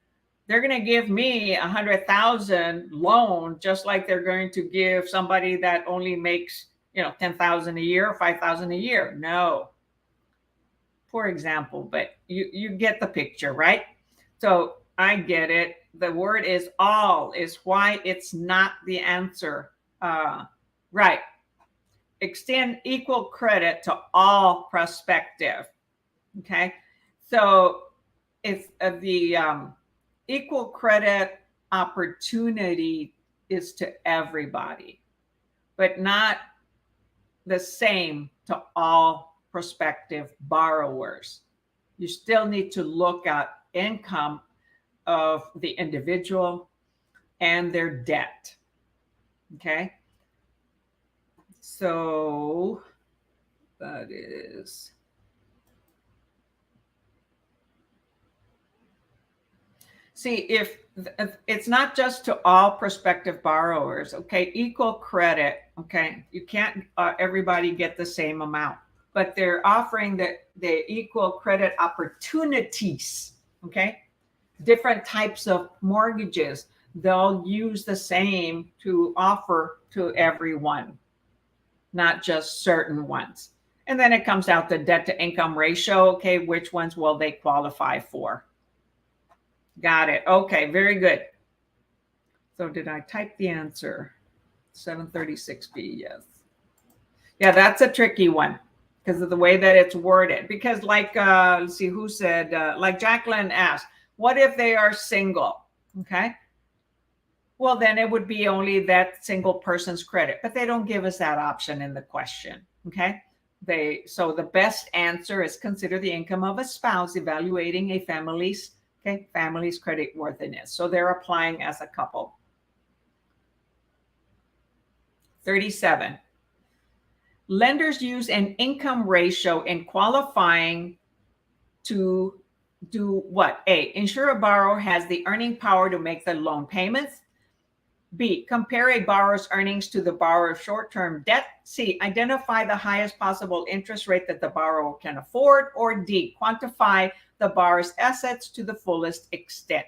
they're going to give me 100,000 loan, just like they're going to give somebody that only makes, 10,000 a year or 5,000 a year. No. For example, but you get the picture, right? So I get it. The word is all is why it's not the answer. Right. Extend equal credit to all prospective. Okay. So it's equal credit opportunity is to everybody, but not the same to all prospective borrowers. You still need to look at income of the individual and their debt. Okay. So that is. See, if it's not just to all prospective borrowers, okay, equal credit, okay, you can't everybody get the same amount, but they're offering the equal credit opportunities, okay, different types of mortgages. They'll use the same to offer to everyone, not just certain ones. And then it comes out the debt to income ratio, okay, which ones will they qualify for? Got it. Okay, very good. So did I type the answer? 736B, yes. Yeah, that's a tricky one because of the way that it's worded. Because like, let's see, who said, like Jacqueline asked, what if they are single? Okay. Well, then it would be only that single person's credit, but they don't give us that option in the question. Okay. So the best answer is consider the income of a spouse evaluating a family's credit worthiness. So they're applying as a couple. 37. Lenders use an income ratio in qualifying to do what? A, ensure a borrower has the earning power to make the loan payments. B, compare a borrower's earnings to the borrower's short-term debt. C, identify the highest possible interest rate that the borrower can afford. Or D, quantify the borrower's assets to the fullest extent.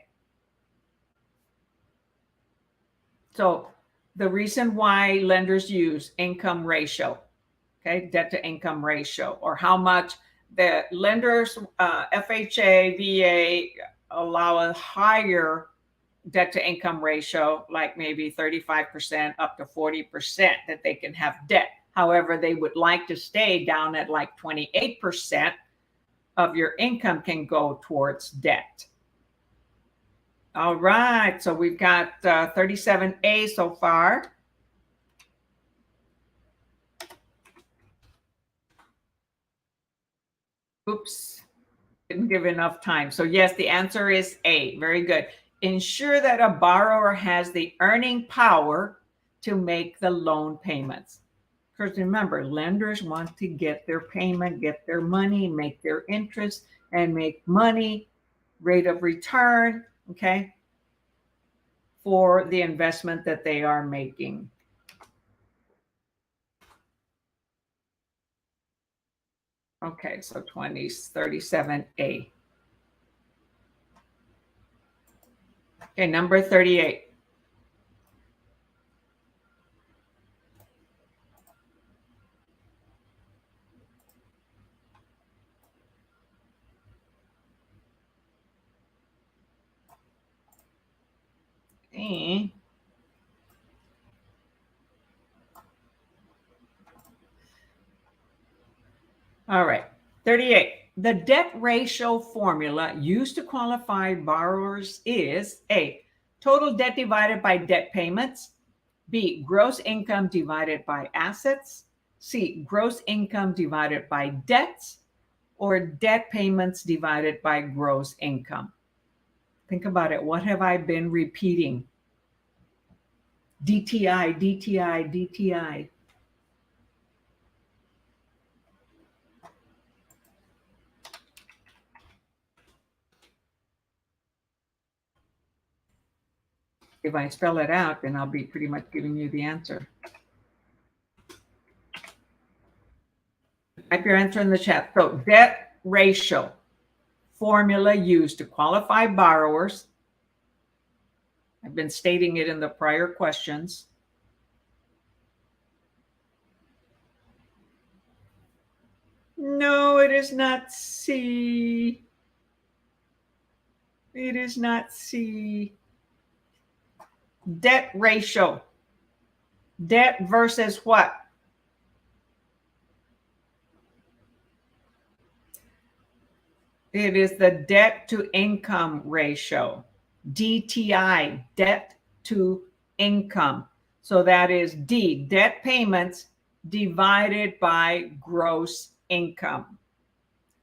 So the reason why lenders use income ratio, okay, debt to income ratio, or how much the lenders, FHA, VA allow a higher debt to income ratio, like maybe 35% up to 40% that they can have debt. However, they would like to stay down at like 28% of your income can go towards debt. All right, so we've got 37A so far. Oops, didn't give enough time. So yes, the answer is A. Very good. Ensure that a borrower has the earning power to make the loan payments. Because remember, lenders want to get their payment, get their money, make their interest, and make money, rate of return, okay, for the investment that they are making. Okay, so 37A. Okay, number 38. All right, 38. The debt ratio formula used to qualify borrowers is A, total debt divided by debt payments. B, gross income divided by assets. C, gross income divided by debts. Or debt payments divided by gross income. Think about it. What have I been repeating? DTI, DTI, DTI. If I spell it out, then I'll be pretty much giving you the answer. Type your answer in the chat. So debt ratio formula used to qualify borrowers. I've been stating it in the prior questions. No, it is not C. It is not C. Debt ratio. Debt versus what? It is the debt to income ratio. DTI, debt to income. So that is D, debt payments divided by gross income.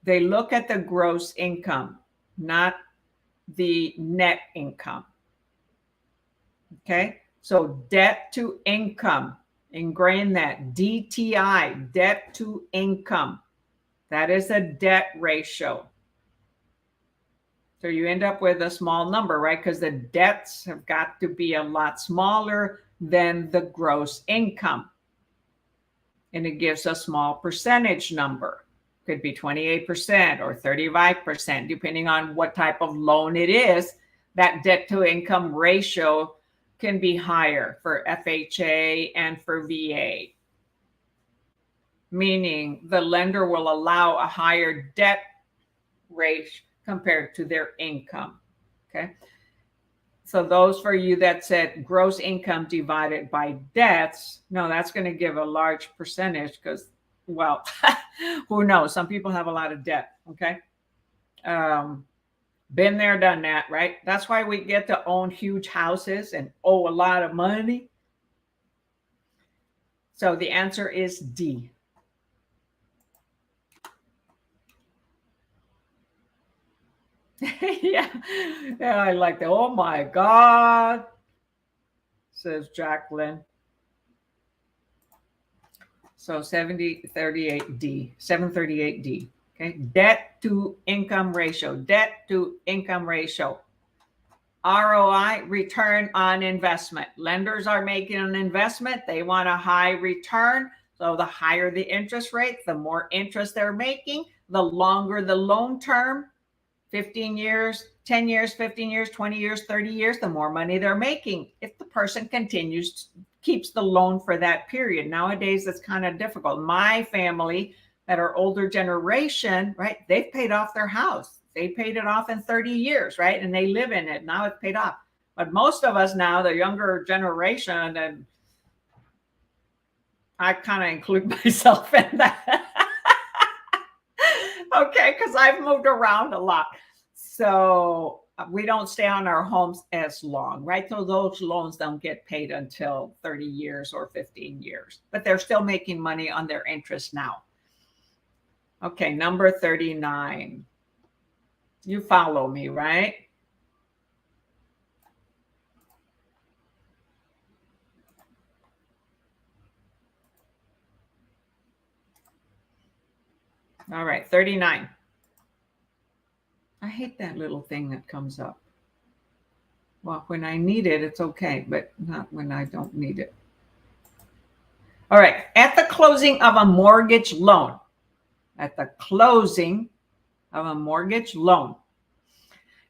They look at the gross income, not the net income. Okay, so debt to income, ingrain that. DTI, debt to income. That is a debt ratio. So you end up with a small number, right? Because the debts have got to be a lot smaller than the gross income. And it gives a small percentage number. Could be 28% or 35%, depending on what type of loan it is. That debt to income ratio can be higher for FHA and for VA. Meaning the lender will allow a higher debt rate compared to their income. Okay. So those for you that said gross income divided by debts, no, that's going to give a large percentage because, well, who knows? Some people have a lot of debt. Okay. Been there, done that, right? That's why we get to own huge houses and owe a lot of money. So the answer is D. yeah, I like that. Oh my God, says Jacqueline. So 738D. Okay, debt to income ratio. Debt to income ratio. ROI, return on investment. Lenders are making an investment. They want a high return. So the higher the interest rate, the more interest they're making, the longer the loan term. 15 years, 10 years, 15 years, 20 years, 30 years, the more money they're making. If the person keeps the loan for that period. Nowadays, it's kind of difficult. My family that are older generation, right? They've paid off their house. They paid it off in 30 years, right? And they live in it. Now it's paid off. But most of us now, the younger generation, and I kind of include myself in that. Okay, because I've moved around a lot. So we don't stay on our homes as long, right? So those loans don't get paid until 30 years or 15 years, but they're still making money on their interest now. Okay, number 39. You follow me, right? All right, 39. I hate that little thing that comes up. Well, when I need it, it's okay, but not when I don't need it. All right, at the closing of a mortgage loan, at the closing of a mortgage loan,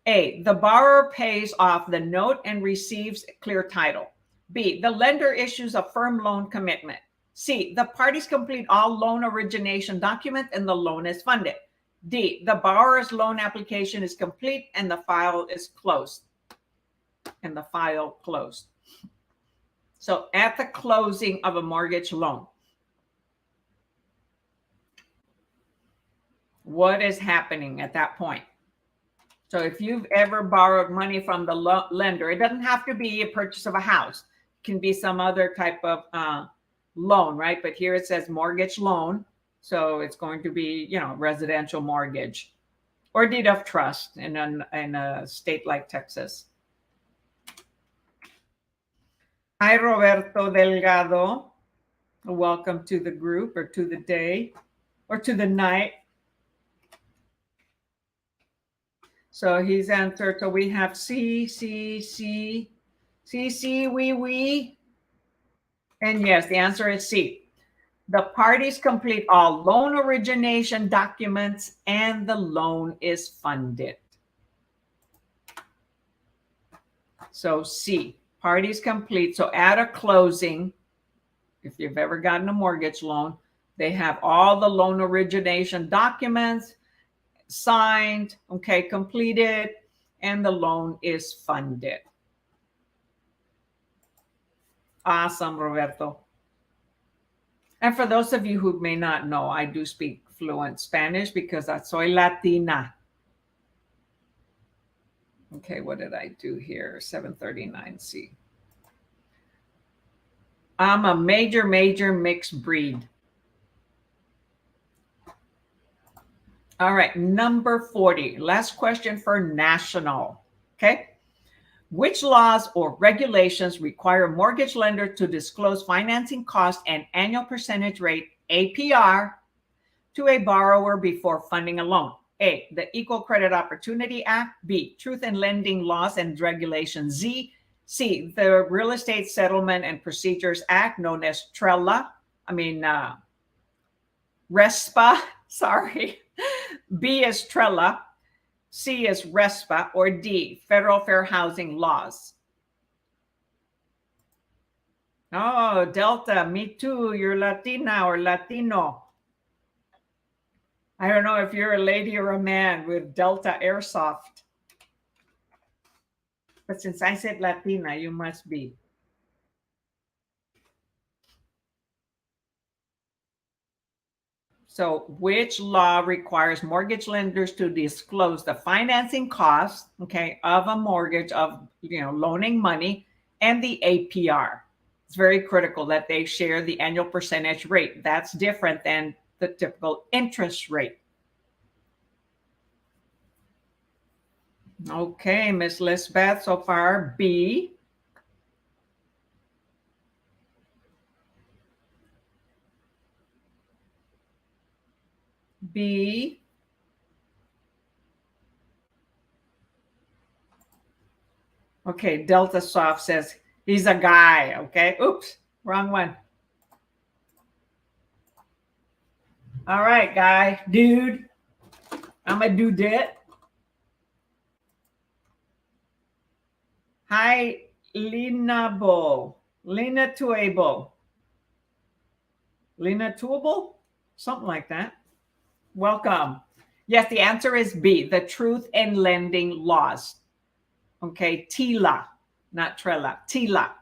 A, the borrower pays off the note and receives clear title. B, the lender issues a firm loan commitment. C, the parties complete all loan origination documents and the loan is funded. D, the borrower's loan application is complete and the file is closed. And the file closed. So at the closing of a mortgage loan, what is happening at that point? So if you've ever borrowed money from the lender, it doesn't have to be a purchase of a house. It can be some other type of loan, right? But here it says mortgage loan. So it's going to be, residential mortgage or deed of trust in a state like Texas. Hi, Roberto Delgado. Welcome to the group or to the day or to the night. So he's answered. So we have C, we. And yes, the answer is C. The parties complete all loan origination documents and the loan is funded. So C, parties complete. So at a closing, if you've ever gotten a mortgage loan, they have all the loan origination documents signed, okay, completed, and the loan is funded. Awesome, Roberto. And for those of you who may not know, I do speak fluent Spanish because I soy Latina. Okay, what did I do here? 739C. I'm a major mixed breed. All right, number 40. Last question for national. Okay. Which laws or regulations require a mortgage lender to disclose financing cost and annual percentage rate, APR, to a borrower before funding a loan? A, the Equal Credit Opportunity Act. B, Truth in Lending Laws and Regulations. C, the Real Estate Settlement and Procedures Act, known as RESPA. Sorry. B is TRELA. C is RESPA, or D, Federal Fair Housing Laws. Oh, Delta, me too. You're Latina or Latino. I don't know if you're a lady or a man with Delta Airsoft. But since I said Latina, you must be. So which law requires mortgage lenders to disclose the financing costs, okay, of a mortgage, of, loaning money, and the APR? It's very critical that they share the annual percentage rate. That's different than the typical interest rate. Okay, Miss Lisbeth, so far B. B. Okay, Delta Soft says he's a guy. Okay, oops, wrong one. All right, guy, dude, I'm a dudette. Hi, Lina Tuable. Lina Tuable? Something like that. Welcome. Yes, the answer is B, the Truth in Lending Laws. Okay, TILA, not TRELA, TILA.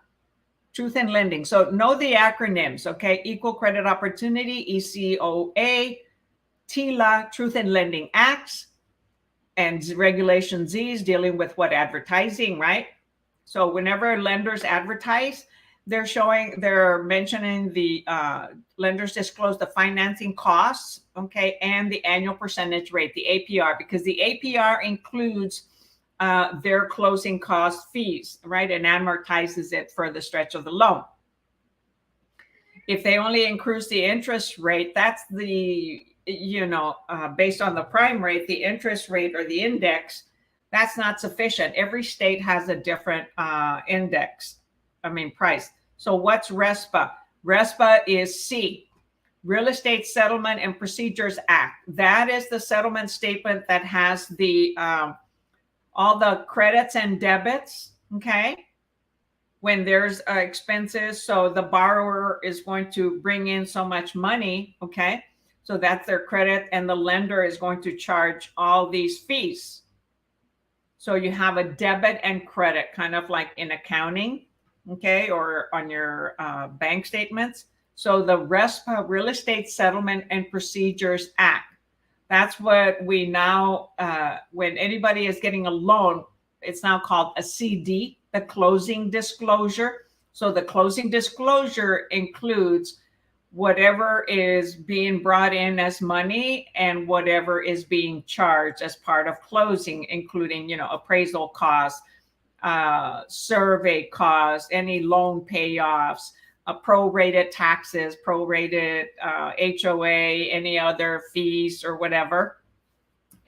Truth in Lending. So know the acronyms, okay? Equal Credit Opportunity, ECOA, TILA, Truth in Lending Acts, and Regulation Z is dealing with what? Advertising, right? So whenever lenders advertise, they're mentioning the lenders disclose the financing costs, okay, and the annual percentage rate, the APR, because the APR includes their closing cost fees, right, and amortizes it for the stretch of the loan. If they only increase the interest rate, that's the, based on the prime rate, the interest rate or the index, that's not sufficient. Every state has a different price. So what's RESPA? RESPA is C, Real Estate Settlement and Procedures Act. That is the settlement statement that has the all the credits and debits, okay? When there's expenses, so the borrower is going to bring in so much money, okay? So that's their credit, and the lender is going to charge all these fees. So you have a debit and credit, kind of like in accounting, okay, or on your bank statements. So the RESPA, Real Estate Settlement and Procedures Act, that's what we now, when anybody is getting a loan, it's now called a CD, the closing disclosure. So the closing disclosure includes whatever is being brought in as money and whatever is being charged as part of closing, including, appraisal costs, survey costs, any loan payoffs, prorated taxes, prorated HOA, any other fees or whatever,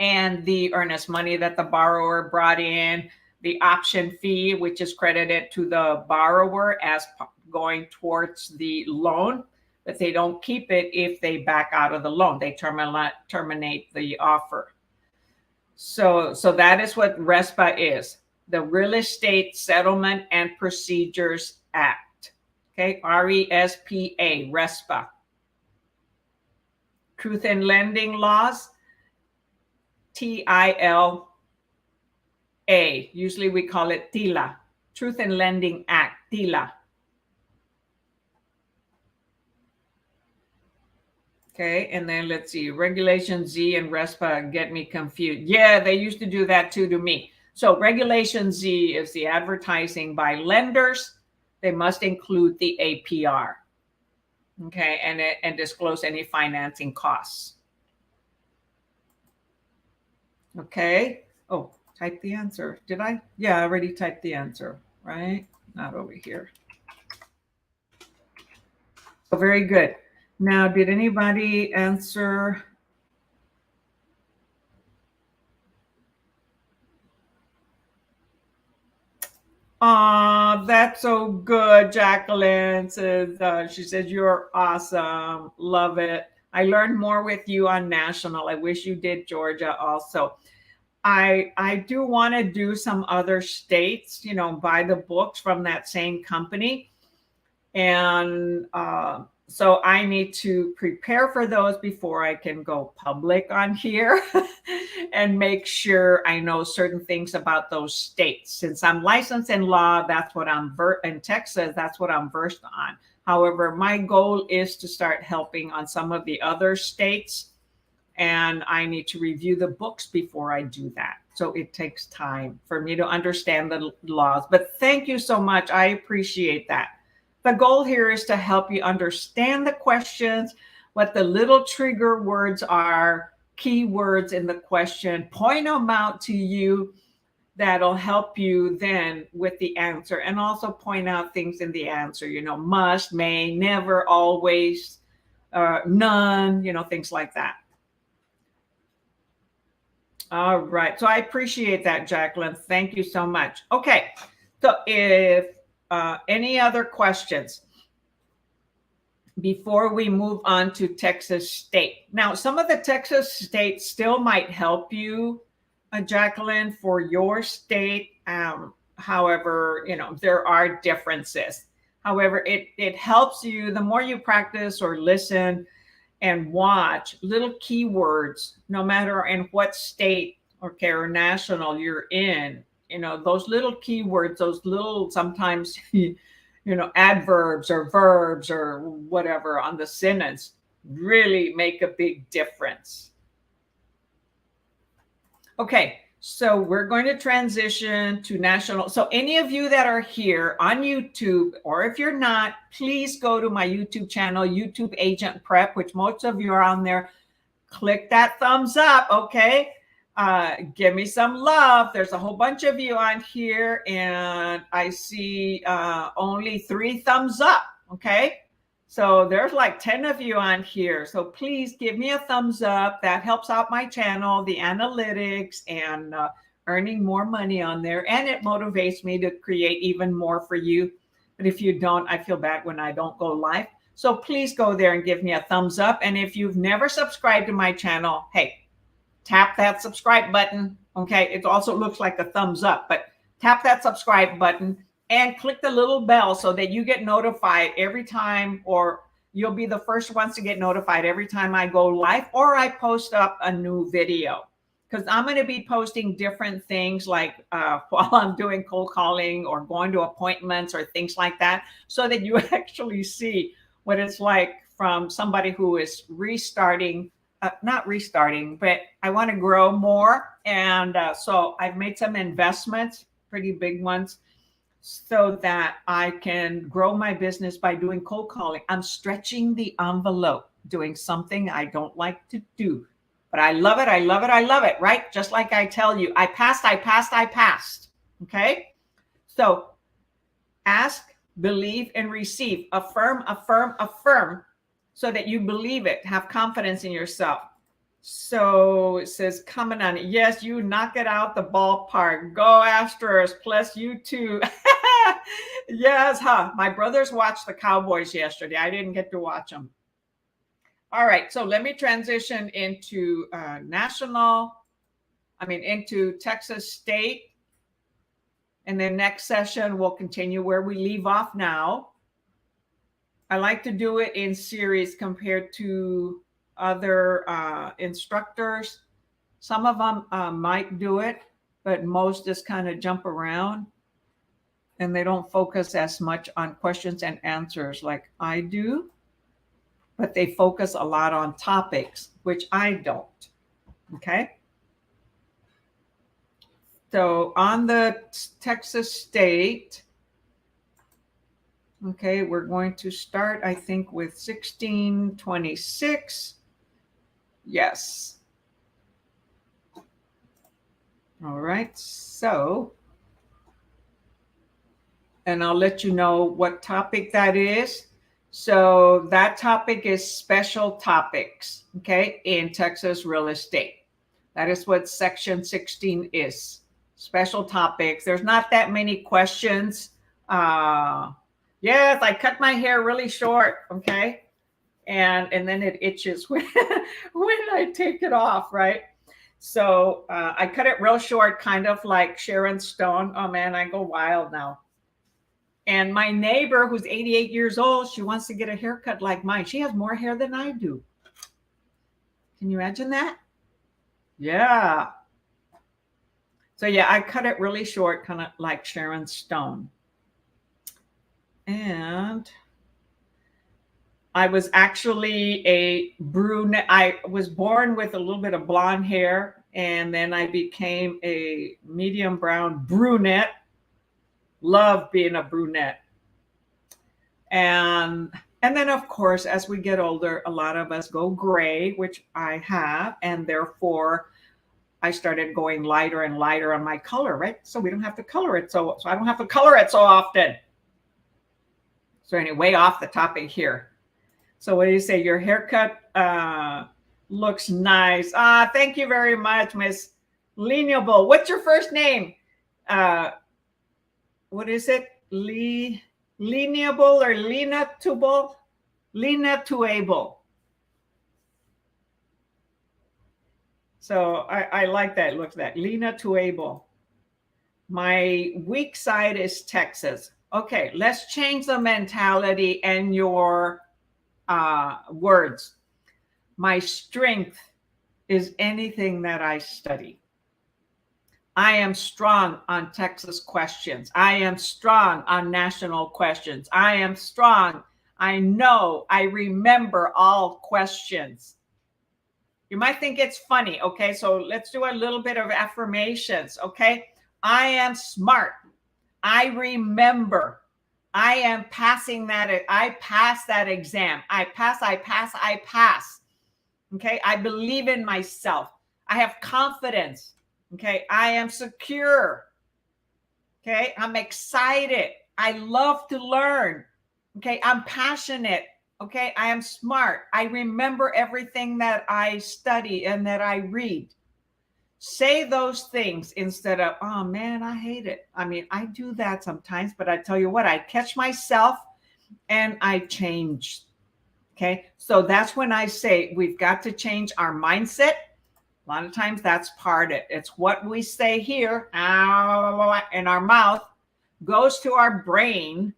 and the earnest money that the borrower brought in, the option fee, which is credited to the borrower as going towards the loan, but they don't keep it if they back out of the loan. They terminate the offer. So that is what RESPA is, the Real Estate Settlement and Procedures Act. Okay, RESPA, RESPA. Truth in Lending Laws, TILA. Usually we call it TILA, Truth in Lending Act, TILA. Okay, and then let's see, Regulation Z and RESPA get me confused. Yeah, they used to do that too to me. So Regulation Z is the advertising by lenders. They must include the APR, okay, and disclose any financing costs. Okay. Oh, type the answer. Did I? Yeah, I already typed the answer, right? Not over here. So very good. Now, did anybody answer? That's so good. Jacqueline says, she says, you're awesome. Love it. I learned more with you on national. I wish you did Georgia also. I do want to do some other states, buy the books from that same company. And so I need to prepare for those before I can go public on here and make sure I know certain things about those states. Since I'm licensed in law, that's what I'm in Texas, that's what I'm versed on. However, my goal is to start helping on some of the other states, and I need to review the books before I do that. So it takes time for me to understand the laws. But thank you so much. I appreciate that. The goal here is to help you understand the questions, what the little trigger words are, keywords in the question, point them out to you. That'll help you then with the answer, and also point out things in the answer, must, may, never, always, none, things like that. All right. So I appreciate that, Jacqueline. Thank you so much. Okay. So if any other questions before we move on to Texas State? Now, some of the Texas states still might help you, Jacqueline, for your state. However, there are differences. However, it helps you the more you practice or listen and watch little keywords, no matter in what state or national you're in. Those little keywords, those little sometimes adverbs or verbs or whatever on the sentence really make a big difference. Okay, so we're going to transition to national. So any of you that are here on YouTube, or if you're not, please go to my YouTube channel, YouTube Agent Prep, which most of you are on there. Click that thumbs up, okay? Give me some love. There's a whole bunch of you on here, and I see only 3 thumbs up, okay? So there's like 10 of you on here. So please give me a thumbs up. That helps out my channel, the analytics, and earning more money on there. And it motivates me to create even more for you. But if you don't, I feel bad when I don't go live. So please go there and give me a thumbs up. And if you've never subscribed to my channel, hey, tap that subscribe button. Okay, it also looks like a thumbs up, but tap that subscribe button and click the little bell so that you get notified every time, or you'll be the first ones to get notified every time I go live or I post up a new video. Because I'm going to be posting different things like while I'm doing cold calling or going to appointments or things like that, so that you actually see what it's like from somebody who is restarting. Not restarting, but I want to grow more. And so I've made some investments, pretty big ones, so that I can grow my business by doing cold calling. I'm stretching the envelope, doing something I don't like to do, but I love it. I love it. I love it. Right? Just like I tell you, I passed, I passed, I passed. Okay. So ask, believe, and receive. Affirm, affirm, affirm, so that you believe it. Have confidence in yourself. So it says, coming on it. Yes, you knock it out the ballpark. Go Astros, plus you too. Yes, huh? My brothers watched the Cowboys yesterday. I didn't get to watch them. All right, so let me transition into into Texas State. And then next session, we'll continue where we leave off now. I like to do it in series compared to other instructors. Some of them might do it, but most just kind of jump around and they don't focus as much on questions and answers like I do, but they focus a lot on topics, which I don't. Okay. So on the Texas state, okay, we're going to start, I think, with 1626. Yes. All right. So, and I'll let you know what topic that is. So that topic is special topics, okay, in Texas real estate. That is what section 16 is. Special topics. There's not that many questions. Yes, I cut my hair really short, okay? And then it itches when, when I take it off, right? So I cut it real short, kind of like Sharon Stone. Oh man, I go wild now. And my neighbor, who's 88 years old, she wants to get a haircut like mine. She has more hair than I do. Can you imagine that? Yeah. So yeah, I cut it really short, kind of like Sharon Stone. And I was actually a brunette. I was born with a little bit of blonde hair, and then I became a medium brown brunette. Love being a brunette. And then, of course, as we get older, a lot of us go gray, which I have, and therefore I started going lighter and lighter on my color, right? So we don't have to color it. So I don't have to color it so often. So anyway, off the topic here. So what do you say? Your haircut looks nice. Thank you very much, Miss Lineable. What's your first name? What is it? Lineable or Linatuable? Linatuable. So I like that. Look at that. Linatuable. My weak side is Texas. Okay, let's change the mentality and your words. My strength is anything that I study. I am strong on Texas questions. I am strong on national questions. I am strong. I know. I remember all questions. You might think it's funny. Okay, so let's do a little bit of affirmations. Okay, I am smart. I remember. I am passing that. I pass that exam. I pass. Okay, I believe in myself. I have confidence. Okay, I am secure. Okay, I'm excited. I love to learn. Okay, I'm passionate. Okay, I am smart. I remember everything that I study and that I read. Say those things instead of, oh man, I hate it. I mean, I do that sometimes, but I tell you what, I catch myself and I change. Okay, so that's when I say we've got to change our mindset. A lot of times that's part of it. It's what we say here in our mouth goes to our brain,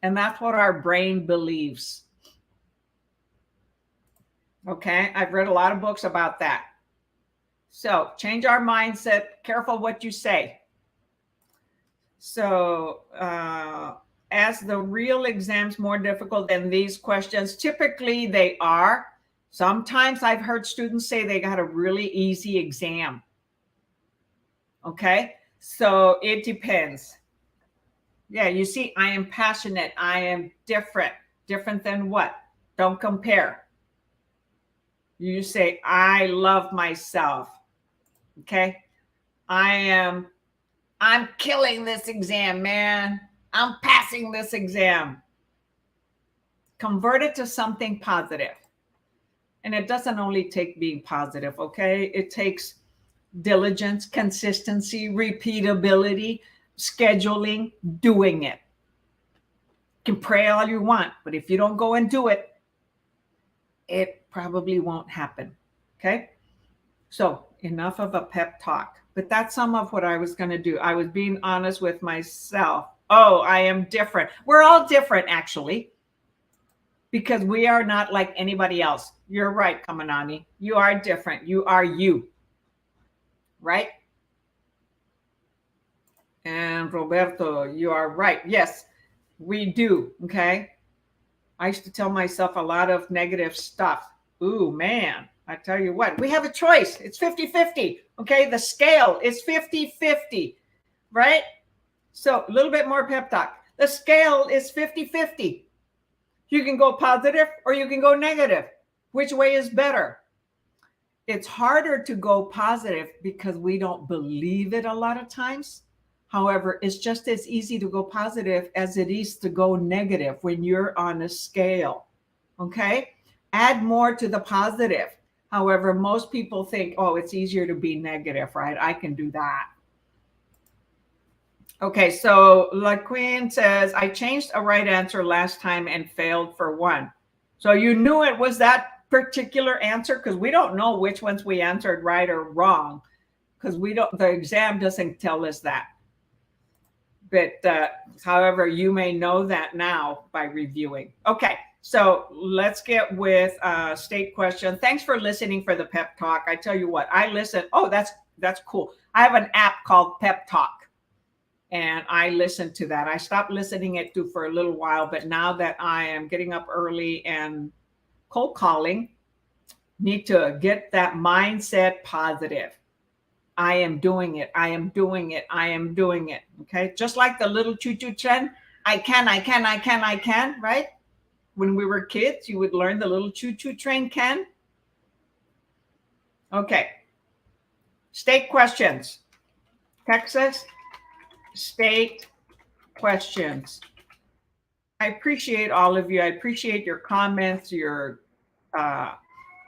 and that's what our brain believes. Okay, I've read a lot of books about that. So change our mindset. Careful what you say. So as the real exams more difficult than these questions, typically they are. Sometimes I've heard students say they got a really easy exam. Okay, so it depends. Yeah, you see, I am passionate. I am different. Different than what? Don't compare. You say, I love myself. Okay, I'm killing this exam, man. I'm passing this exam. Convert it to something positive. And it doesn't only take being positive, okay? It takes diligence, consistency, repeatability, scheduling, doing it. You can pray all you want, but if you don't go and do it, it probably won't happen, okay? So enough of a pep talk, but that's some of what I was going to do. I was being honest with myself. Oh, I am different. We're all different, actually, because we are not like anybody else. You're right, Kamanani. You are different. You are you, right? And Roberto, you are right. Yes, we do, okay? I used to tell myself a lot of negative stuff. Ooh, man, I tell you what, we have a choice. It's 50-50. Okay, the scale is 50-50, right? So a little bit more pep talk. The scale is 50-50. You can go positive or you can go negative. Which way is better? It's harder to go positive because we don't believe it a lot of times. However, it's just as easy to go positive as it is to go negative when you're on a scale. Okay? Add more to the positive. However, most people think, oh, it's easier to be negative, right? I can do that. Okay, so La Queen says, I changed a right answer last time and failed for one. So you knew it was that particular answer, because we don't know which ones we answered right or wrong, because the exam doesn't tell us that. But however, you may know that now by reviewing. Okay, so let's get with state question. Thanks for listening for the pep talk. I tell you what, I listen. Oh, that's cool. I have an app called Pep Talk. And I listen to that. I stopped listening it to for a little while, but now that I am getting up early and cold calling, need to get that mindset positive. I am doing it. I am doing it. I am doing it. Okay. Just like the little choo-choo train. I can, right? When we were kids, you would learn the little choo-choo train can. Okay. State questions. Texas state questions. I appreciate all of you. I appreciate your comments, your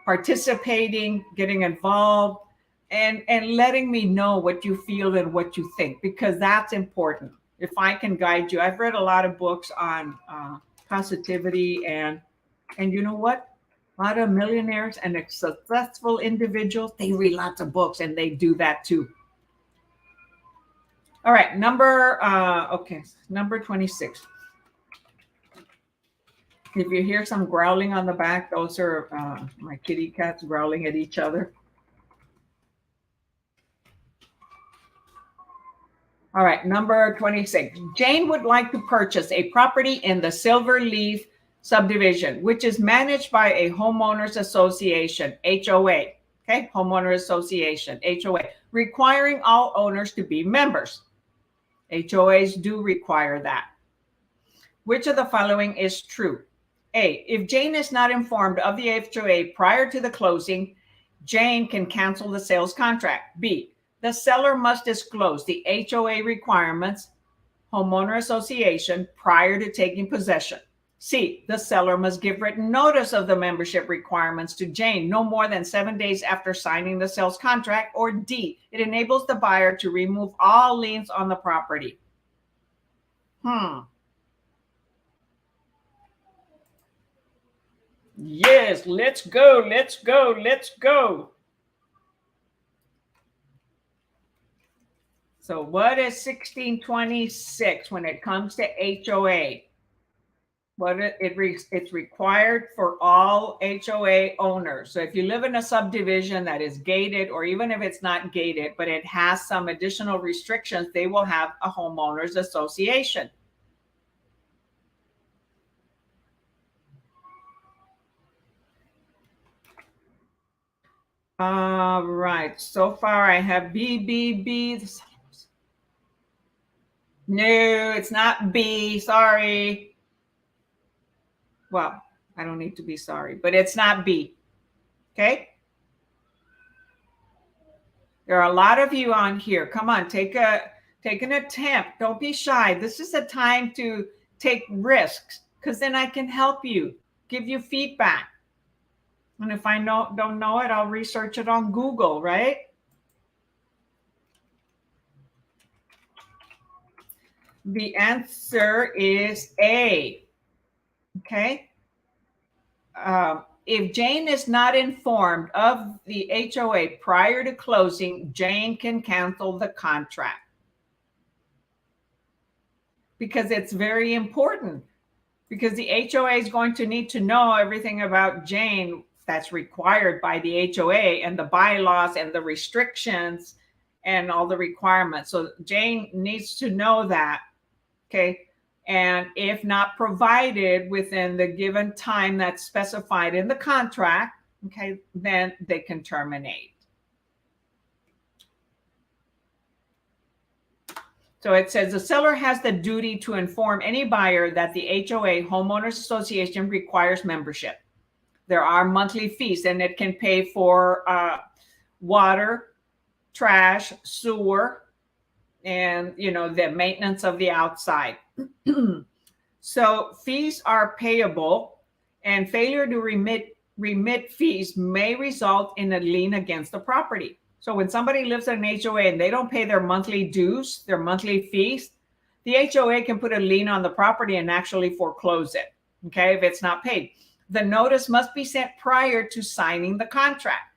participating, getting involved, and letting me know what you feel and what you think, because that's important. If I can guide you, I've read a lot of books on positivity, and you know what? A lot of millionaires and successful individuals, they read lots of books, and they do that too. All right, number 26. If you hear some growling on the back, those are my kitty cats growling at each other. All right, number 26. Jane would like to purchase a property in the Silverleaf subdivision, which is managed by a homeowners association, HOA. Okay, homeowner association, HOA, requiring all owners to be members. HOAs do require that. Which of the following is true? A, if Jane is not informed of the HOA prior to the closing, Jane can cancel the sales contract. B, the seller must disclose the HOA requirements, homeowner association, prior to taking possession. C, the seller must give written notice of the membership requirements to Jane no more than 7 days after signing the sales contract. Or D, it enables the buyer to remove all liens on the property. Yes, let's go, let's go, let's go. So what is 1626 when it comes to HOA? It's required for all HOA owners. So if you live in a subdivision that is gated, or even if it's not gated, but it has some additional restrictions, they will have a homeowners association. All right. So far I have B. No, it's not B. Sorry. Well, I don't need to be sorry, but it's not B. Okay. There are a lot of you on here. Come on, take an attempt. Don't be shy. This is a time to take risks, because then I can help you, give you feedback. And if I don't know it, I'll research it on Google, right? The answer is A. Okay. If Jane is not informed of the HOA prior to closing, Jane can cancel the contract. Because it's very important. Because the HOA is going to need to know everything about Jane that's required by the HOA, and the bylaws and the restrictions and all the requirements. So Jane needs to know that. Okay. And if not provided within the given time that's specified in the contract, okay, then they can terminate. So it says the seller has the duty to inform any buyer that the HOA, Homeowners Association, requires membership. There are monthly fees, and it can pay for water, trash, sewer, and the maintenance of the outside. So fees are payable, and failure to remit fees may result in a lien against the property. So when somebody lives in an HOA and they don't pay their monthly dues, their monthly fees, the HOA can put a lien on the property and actually foreclose it, okay, if it's not paid. The notice must be sent prior to signing the contract.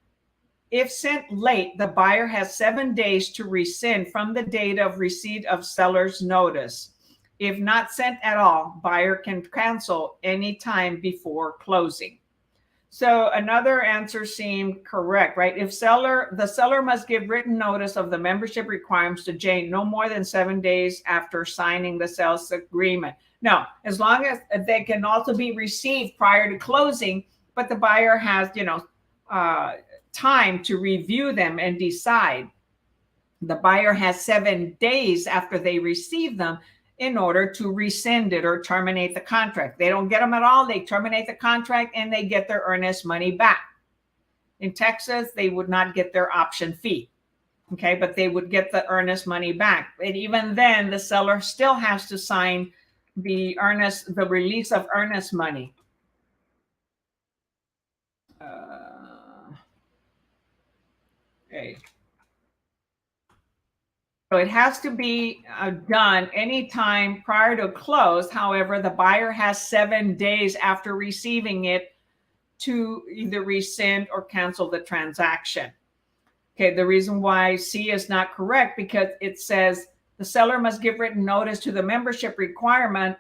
If sent late, the buyer has 7 days to rescind from the date of receipt of seller's notice. If not sent at all, buyer can cancel any time before closing. So another answer seemed correct, right? If the seller must give written notice of the membership requirements to Jane no more than 7 days after signing the sales agreement. No, as long as they can also be received prior to closing, but the buyer has, time to review them and decide. The buyer has 7 days after they receive them in order to rescind it or terminate the contract. They don't get them at all. They terminate the contract and they get their earnest money back. In Texas, they would not get their option fee, okay, but they would get the earnest money back. And even then, the seller still has to sign the release of earnest money. Okay. So it has to be done anytime prior to close. However, the buyer has 7 days after receiving it to either rescind or cancel the transaction. Okay, the reason why C is not correct, because it says the seller must give written notice to the membership requirement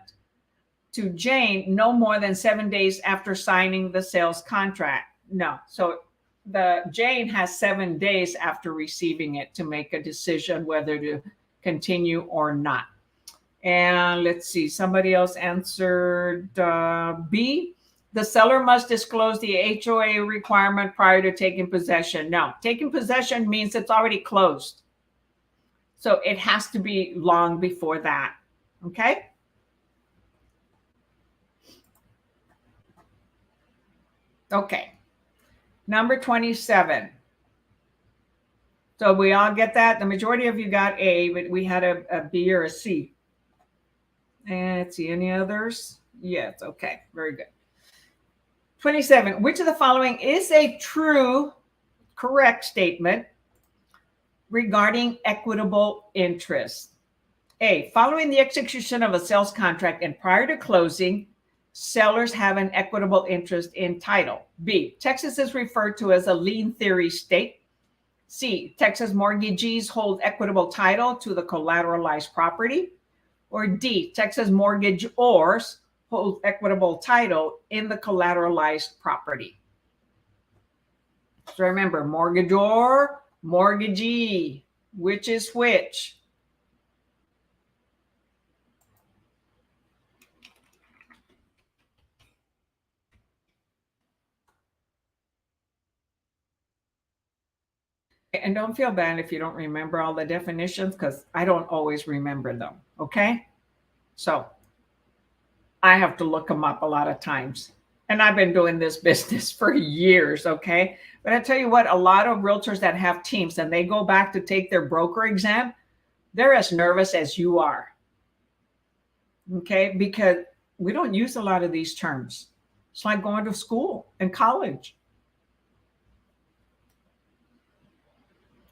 to Jane no more than 7 days after signing the sales contract. No, so the Jane has 7 days after receiving it to make a decision whether to continue or not. And let's see, somebody else answered B. The seller must disclose the HOA requirement prior to taking possession. No, taking possession means it's already closed. So it has to be long before that. Okay. Okay. Number 27. So we all get that? The majority of you got A, but we had a B or a C. And let's see, any others? Yes, okay, very good. 27. Which of the following is a true, correct statement regarding equitable interest? A, following the execution of a sales contract and prior to closing, sellers have an equitable interest in title. B, Texas is referred to as a lien theory state. C, Texas mortgagees hold equitable title to the collateralized property. Or D, Texas mortgagors hold equitable title in the collateralized property. So remember, mortgagor, mortgagee, which is which? And don't feel bad if you don't remember all the definitions, because I don't always remember them, okay? So I have to look them up a lot of times. And I've been doing this business for years, okay? But I tell you what, a lot of realtors that have teams and they go back to take their broker exam, they're as nervous as you are, okay? Because we don't use a lot of these terms. It's like going to school and college.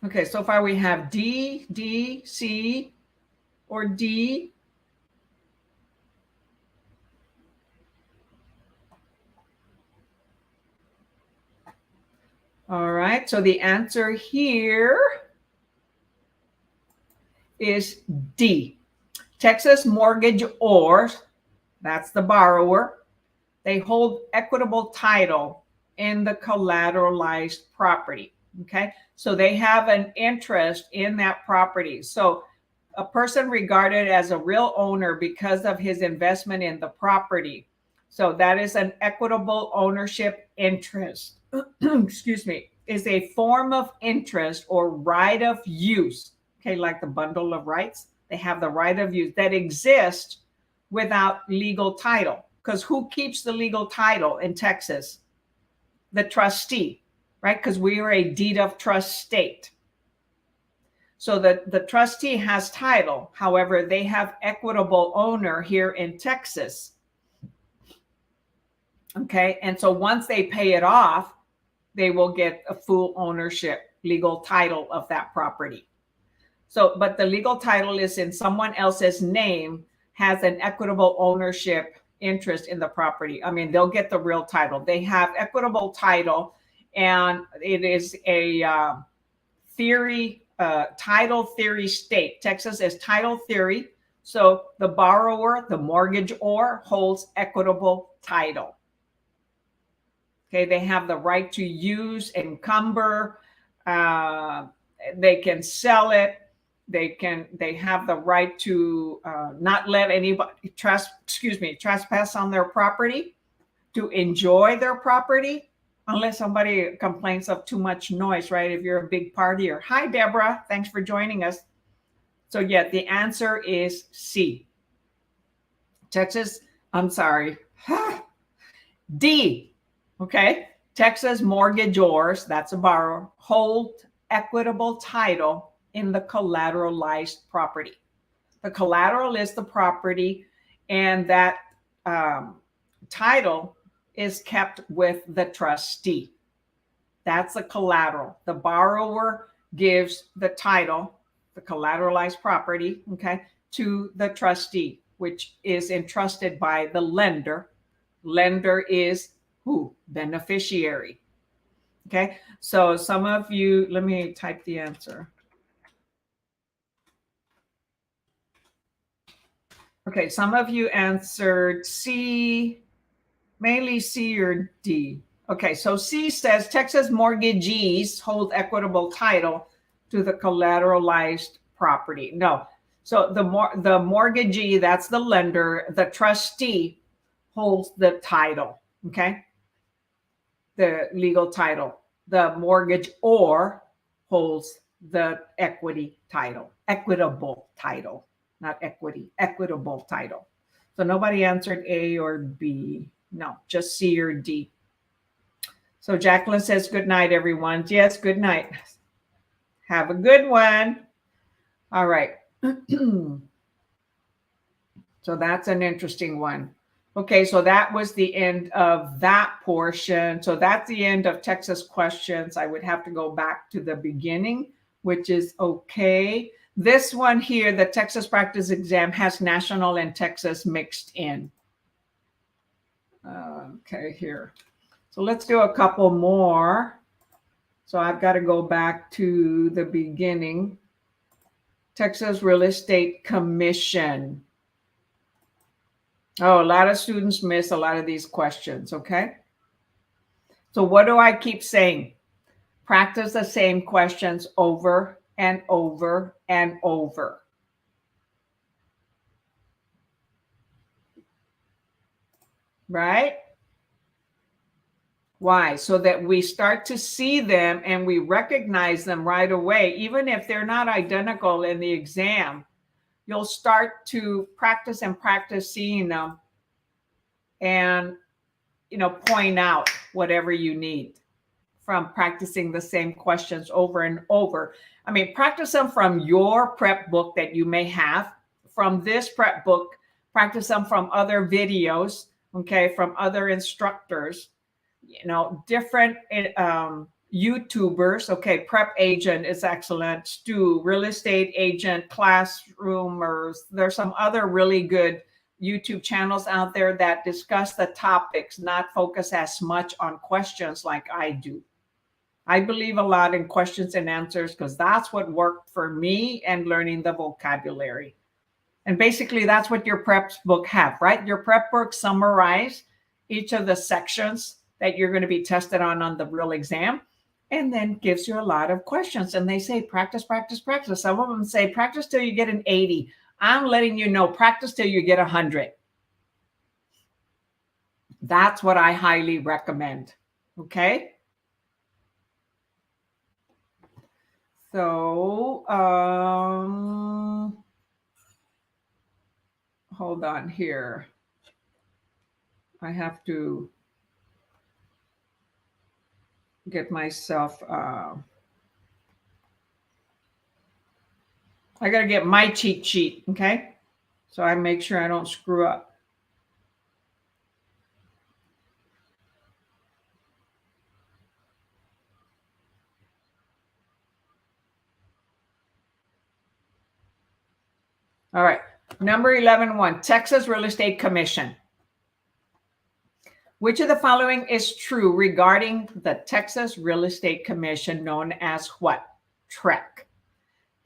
Okay, so far we have D, D, C, or D. All right, so the answer here is D. Texas mortgagors, that's the borrower, they hold equitable title in the collateralized property. Okay, so they have an interest in that property. So a person regarded as a real owner because of his investment in the property. So that is an equitable ownership interest, excuse me, is a form of interest or right of use. Okay, like the bundle of rights, they have the right of use that exists without legal title. Because who keeps the legal title in Texas? The trustee, right? Because we are a deed of trust state. So the trustee has title. However, they have equitable owner here in Texas. Okay, and so once they pay it off, they will get a full ownership, legal title of that property. So, but the legal title is in someone else's name, has an equitable ownership interest in the property. I mean, they'll get the real title. They have equitable title, and it is a title theory state. Texas is title theory. So the borrower, the mortgagor, holds equitable title. Okay, they have the right to use, encumber. They can sell it. They have the right to not let anybody trespass on their property, to enjoy their property, unless somebody complains of too much noise, right? If you're a big partier. Hi, Deborah. Thanks for joining us. So yeah, the answer is C. Texas, I'm sorry. D. Okay. Texas mortgagors, that's a borrower, hold equitable title in the collateralized property. The collateral is the property, and that title is kept with the trustee. That's the collateral. The borrower gives the title, the collateralized property, okay, to the trustee, which is entrusted by the lender. Lender is who? Beneficiary. Okay, so some of you, let me type the answer. Okay, some of you answered C, mainly C or D. Okay, so C says Texas mortgagees hold equitable title to the collateralized property. No, so the mortgagee, that's the lender, the trustee holds the title, okay? The legal title. The mortgagor holds the equity title, equitable title, not equity, equitable title. So nobody answered A or B. No, just C or D. So Jacqueline says, good night, everyone. Yes, good night. Have a good one. All right. So that's an interesting one. Okay, so that was the end of that portion. So that's the end of Texas questions. I would have to go back to the beginning, which is okay. This one here, the Texas practice exam, has national and Texas mixed in. Okay, here. So let's do a couple more. So I've got to go back to the beginning. Texas Real Estate Commission. Oh, a lot of students miss a lot of these questions, okay? So what do I keep saying? Practice the same questions over and over and over. Right? Why? So that we start to see them and we recognize them right away. Even if they're not identical in the exam, you'll start to practice and practice seeing them and, point out whatever you need from practicing the same questions over and over. I mean, practice them from your prep book that you may have, from this prep book, practice them from other videos, okay, from other instructors, different YouTubers. Okay, Prep Agent is excellent. Stu, Real Estate Agent, Classroomers. There's some other really good YouTube channels out there that discuss the topics, not focus as much on questions like I do. I believe a lot in questions and answers because that's what worked for me and learning the vocabulary. And basically that's what your prep book have, right? Your prep book summarize each of the sections that you're going to be tested on the real exam, and then gives you a lot of questions. And they say, practice, practice, practice. Some of them say, practice till you get an 80. I'm letting you know, practice till you get 100. That's what I highly recommend. Okay. So, hold on here. I have to get myself, I got to get my cheat sheet. Okay. So I make sure I don't screw up. All right. Number 11.1, Texas Real Estate Commission. Which of the following is true regarding the Texas Real Estate Commission, known as what? TREC.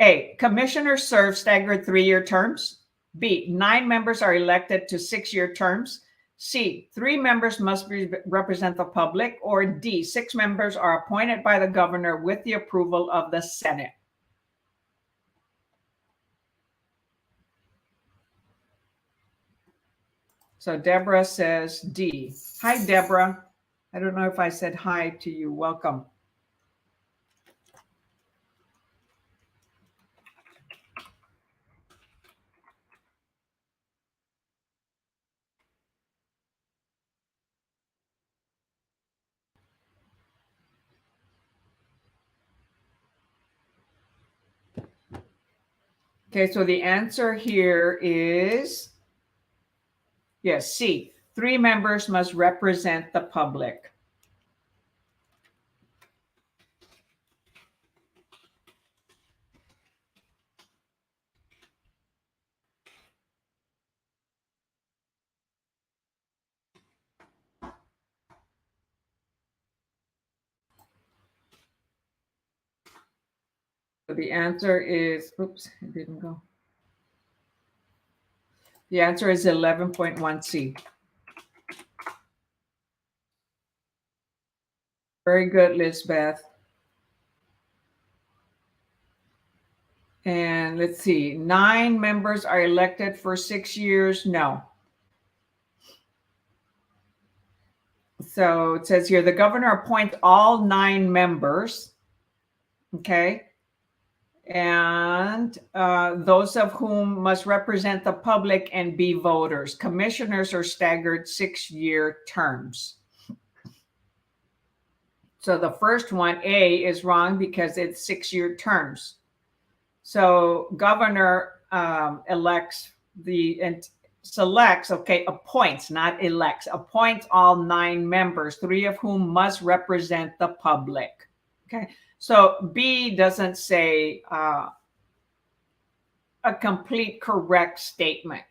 A, commissioners serve staggered 3-year terms. B, 9 members are elected to 6-year terms. C, 3 members must represent the public. Or D, 6 members are appointed by the governor with the approval of the Senate. So Deborah says D. Hi, Deborah. I don't know if I said hi to you. Welcome. Okay, so the answer here is, yes, C. 3 members must represent the public. So the answer is, oops, it didn't go. The answer is 11.1C. Very good, Lisbeth. And let's see, 9 members are elected for 6 years. No. So it says here, the governor appoints all 9 members. Okay. And those of whom must represent the public and be voters. Commissioners are staggered 6-year terms. So the first one, A, is wrong because it's 6-year terms. So governor elects and selects, okay, appoints, not elects, appoints all 9 members, 3 of whom must represent the public. Okay. So B doesn't say a complete correct statement.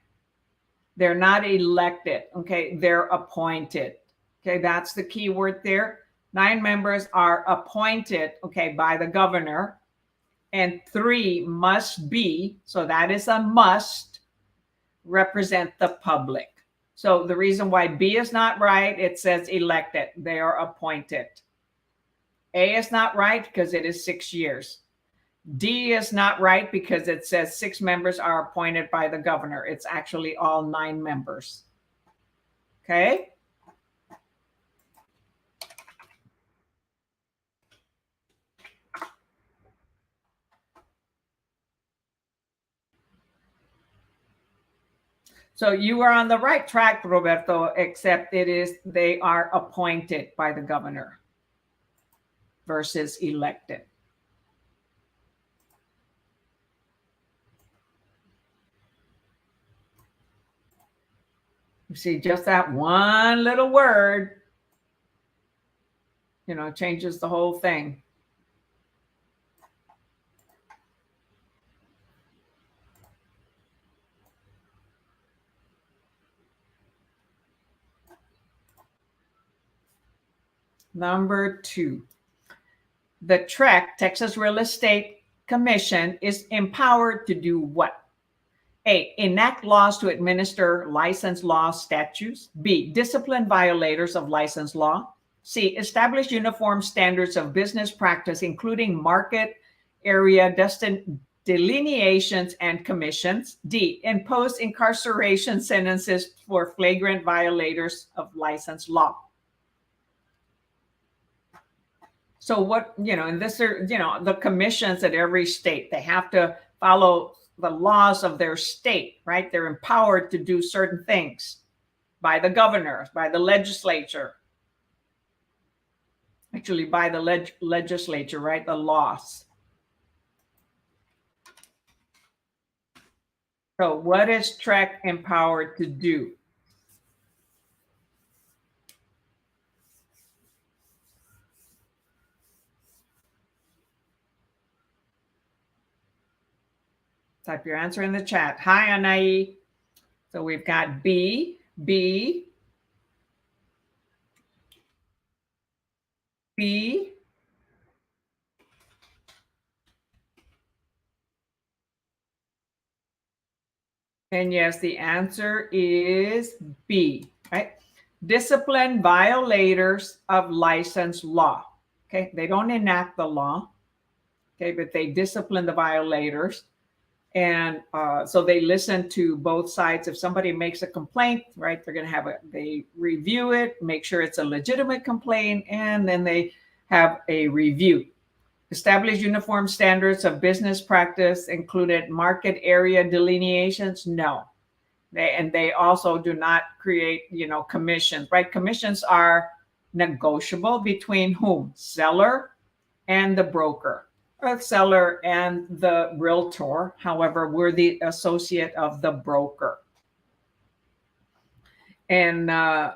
They're not elected. Okay. They're appointed. Okay. That's the key word there. 9 members are appointed, okay, by the governor, and 3 must be, so that is a must, represent the public. So the reason why B is not right, it says elected. They are appointed. A is not right because it is 6 years. D is not right because it says 6 members are appointed by the governor. It's actually all 9 members. Okay. So you are on the right track, Roberto, except they are appointed by the governor versus elected. You see, just that one little word, changes the whole thing. Number 2, the TREC, Texas Real Estate Commission, is empowered to do what? A, enact laws to administer license law statutes. B, discipline violators of license law. C, establish uniform standards of business practice, including market area delineations and commissions. D, impose incarceration sentences for flagrant violators of license law. So what, and this are, the commissions at every state, they have to follow the laws of their state, right? They're empowered to do certain things by the governor, by the legislature. Actually, by the legislature, right? The laws. So what is TREC empowered to do? Type your answer in the chat. Hi, Anai. So we've got B, B, B, and yes, the answer is B, right? Discipline violators of license law. Okay, they don't enact the law, okay, but they discipline the violators. And so they listen to both sides. If somebody makes a complaint, right, they're going to they review it, make sure it's a legitimate complaint, and then they have a review. Establish uniform standards of business practice, included market area delineations? No. They also do not create, commissions, right? Commissions are negotiable between whom? Seller and the broker, or seller and the realtor. However, we're the associate of the broker. And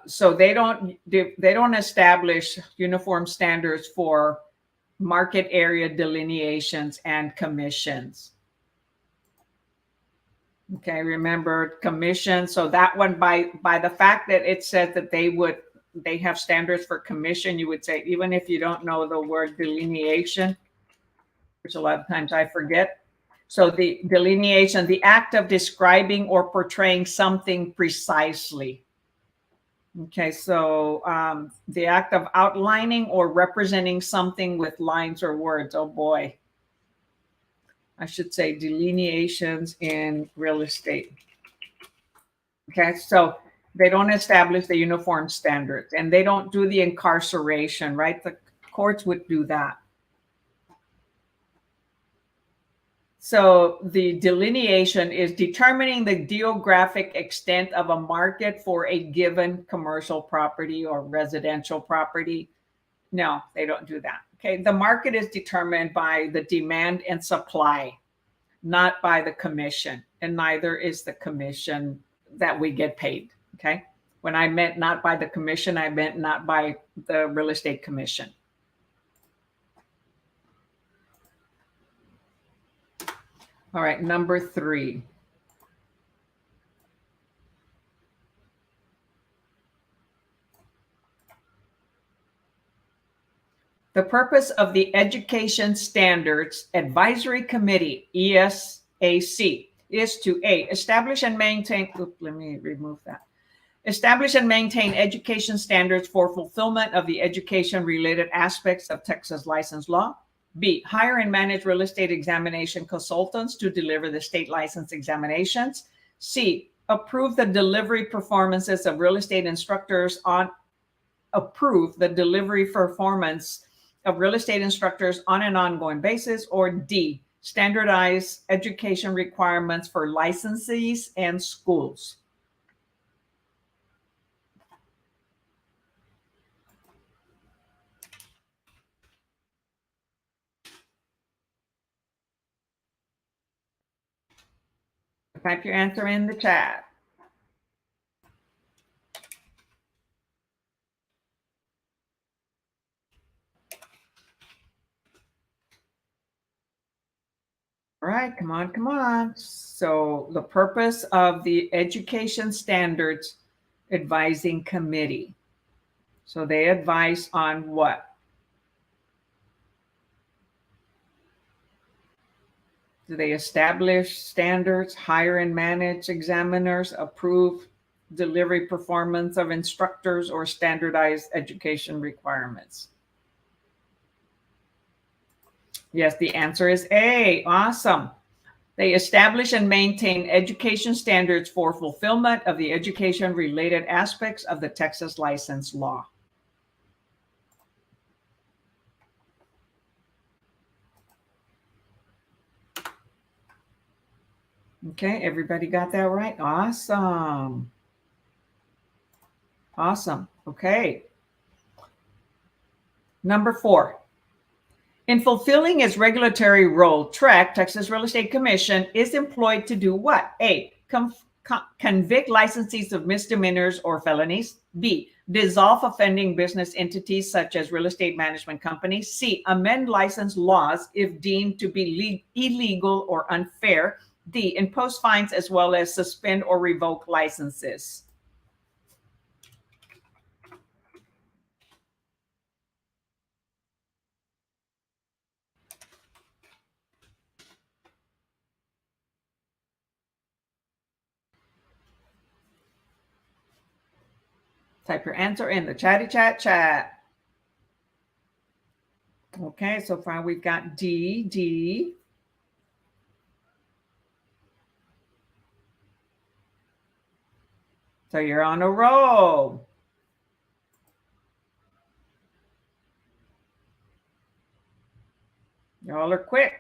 so they don't establish uniform standards for market area delineations and commissions. Okay, remember commission. So that one, by the fact that it said that they have standards for commission, you would say, even if you don't know the word delineation, which a lot of times I forget. So the delineation, the act of describing or portraying something precisely. Okay, so the act of outlining or representing something with lines or words. Oh boy. I should say delineations in real estate. Okay, so they don't establish the uniform standards, and they don't do the incarceration, right? The courts would do that. So the delineation is determining the geographic extent of a market for a given commercial property or residential property. No, they don't do that. Okay, the market is determined by the demand and supply, not by the commission, and neither is the commission that we get paid. Okay, when I meant not by the commission, I meant not by the real estate commission. All right, number 3. The purpose of the Education Standards Advisory Committee, ESAC, is to A, establish and maintain, let me remove that. Establish and maintain education standards for fulfillment of the education-related aspects of Texas license law. B, hire and manage real estate examination consultants to deliver the state license examinations. C, approve the delivery performances of real estate instructors on an ongoing basis. Or D, standardize education requirements for licensees and schools. Type your answer in the chat. All right, come on, come on. So the purpose of the Education Standards Advising Committee. So they advise on what? Do they establish standards, hire and manage examiners, approve delivery performance of instructors, or standardize education requirements? Yes, the answer is A. Awesome. They establish and maintain education standards for fulfillment of the education-related aspects of the Texas license law. Okay, everybody got that right? Awesome. Awesome. Okay. Number 4. In fulfilling its regulatory role, TREC, Texas Real Estate Commission, is employed to do what? A. Convict licensees of misdemeanors or felonies. B. Dissolve offending business entities such as real estate management companies. C. Amend license laws if deemed to be illegal or unfair. D. Impose fines as well as suspend or revoke licenses. Type your answer in the chatty chat. Okay, so far we've got D. So you're on a roll. Y'all are quick.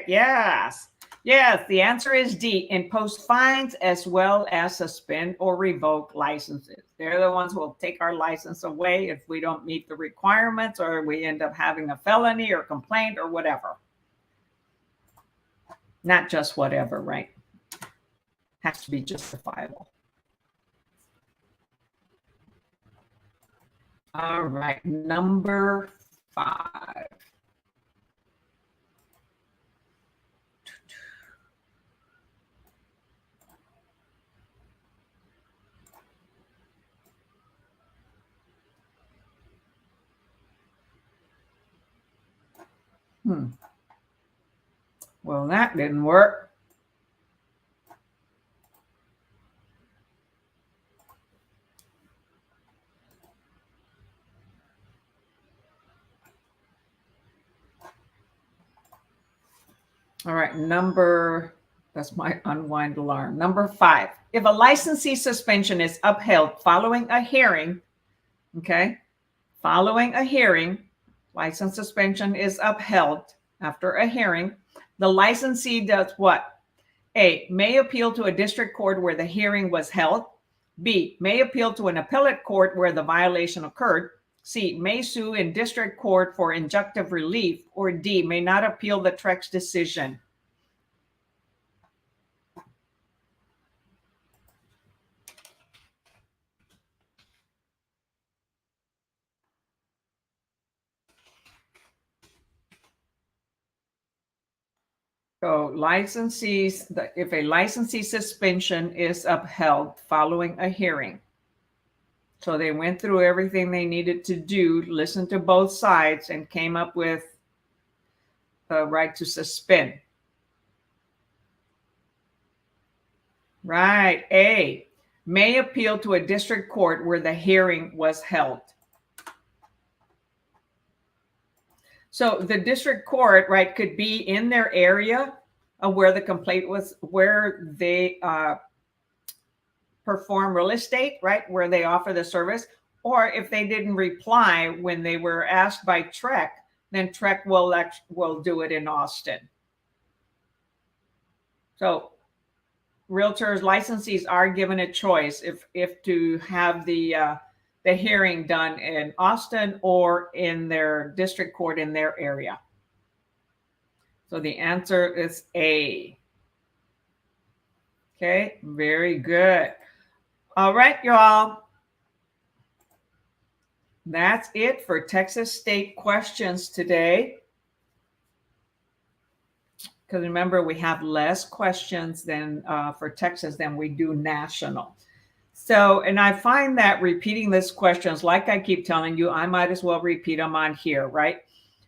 Yes. Yes, the answer is D. Impose fines as well as suspend or revoke licenses. They're the ones who will take our license away if we don't meet the requirements or we end up having a felony or complaint or whatever. Not just whatever, right? Has to be justifiable. All right, number 5. Well, that didn't work. All right, that's my unwind alarm. Number 5, if a licensee suspension is upheld following a hearing, okay, following a hearing, license suspension is upheld after a hearing, the licensee does what? A, may appeal to a district court where the hearing was held. B, may appeal to an appellate court where the violation occurred. C, may sue in district court for injunctive relief. Or D, may not appeal the TREC's decision. So licensees, if a licensee suspension is upheld following a hearing, so they went through everything they needed to do, listened to both sides, and came up with the right to suspend. Right. A, may appeal to a district court where the hearing was held. So the district court, right, could be in their area of where the complaint was, where they perform real estate, right, where they offer the service. Or if they didn't reply when they were asked by TREC, then TREC will do it in Austin. So realtors, licensees are given a choice if to have the hearing done in Austin or in their district court in their area. So the answer is A. Okay, very good. All right, y'all. That's it for Texas State questions today. Because remember, we have less questions than for Texas than we do national. So, and I find that repeating these questions, like I keep telling you, I might as well repeat them on here, right?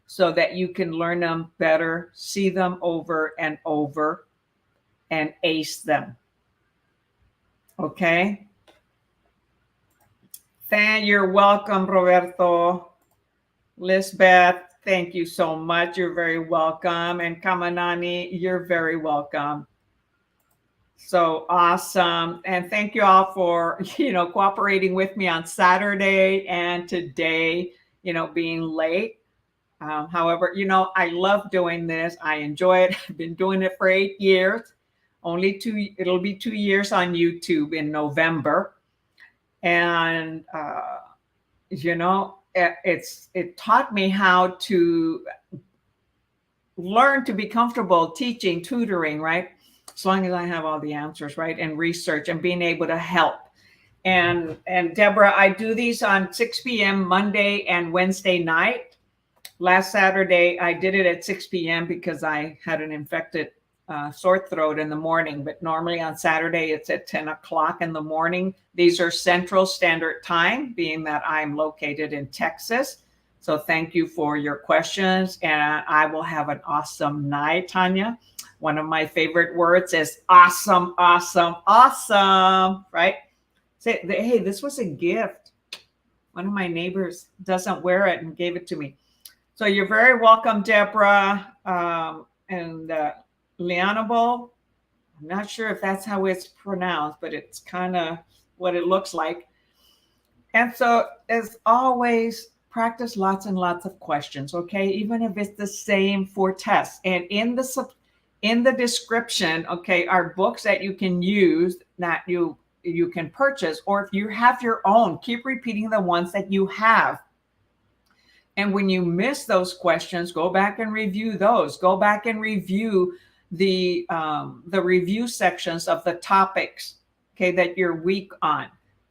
So that you can learn them better, see them over and over, and ace them. Okay? You're welcome, Roberto. Lisbeth, thank you so much. You're very welcome. And Kamanani, you're very welcome. So awesome. And thank you all for, cooperating with me on Saturday and today, being late. However, I love doing this. I enjoy it. I've been doing it for 8 years. It'll be 2 years on YouTube in November. And, it taught me how to learn to be comfortable teaching, tutoring, right? As long as I have all the answers, right? And research and being able to help. And Deborah, I do these on 6 p.m. Monday and Wednesday night. Last Saturday, I did it at 6 p.m. because I had an infected sore throat in the morning. But normally on Saturday, it's at 10 o'clock in the morning. These are Central Standard Time, being that I'm located in Texas. So thank you for your questions. And I will have an awesome night, Tanya. One of my favorite words is awesome, awesome, awesome, right? Say, hey, this was a gift. One of my neighbors doesn't wear it and gave it to me. So you're very welcome, Deborah. And Leonable, I'm not sure if that's how it's pronounced, but it's kind of what it looks like. And so as always, practice lots and lots of questions, okay? Even if it's the same 4 tests. And in the description, okay, are books that you can use that you can purchase, or if you have your own, keep repeating the ones that you have. And when you miss those questions, go back and review those. Go back and review the review sections of the topics, okay, that you're weak on.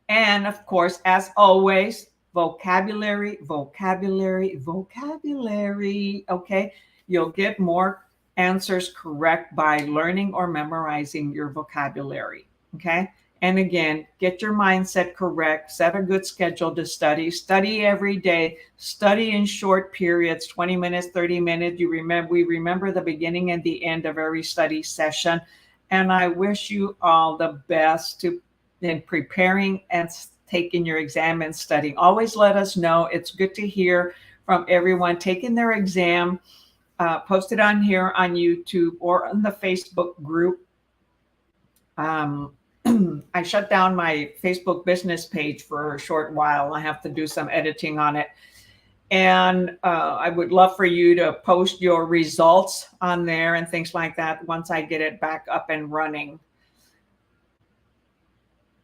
And of course, as always, vocabulary, vocabulary, vocabulary, okay? You'll get more answers correct by learning or memorizing your vocabulary, okay? And again, get your mindset correct, set a good schedule to study every day, study in short periods, 20 minutes, 30 minutes. We remember the beginning and the end of every study session. And I wish you all the best in preparing and taking your exam and studying. Always let us know. It's good to hear from everyone taking their exam. Post it on here on YouTube or on the Facebook group. I shut down my Facebook business page for a short while. I have to do some editing on it. And I would love for you to post your results on there and things like that once I get it back up and running.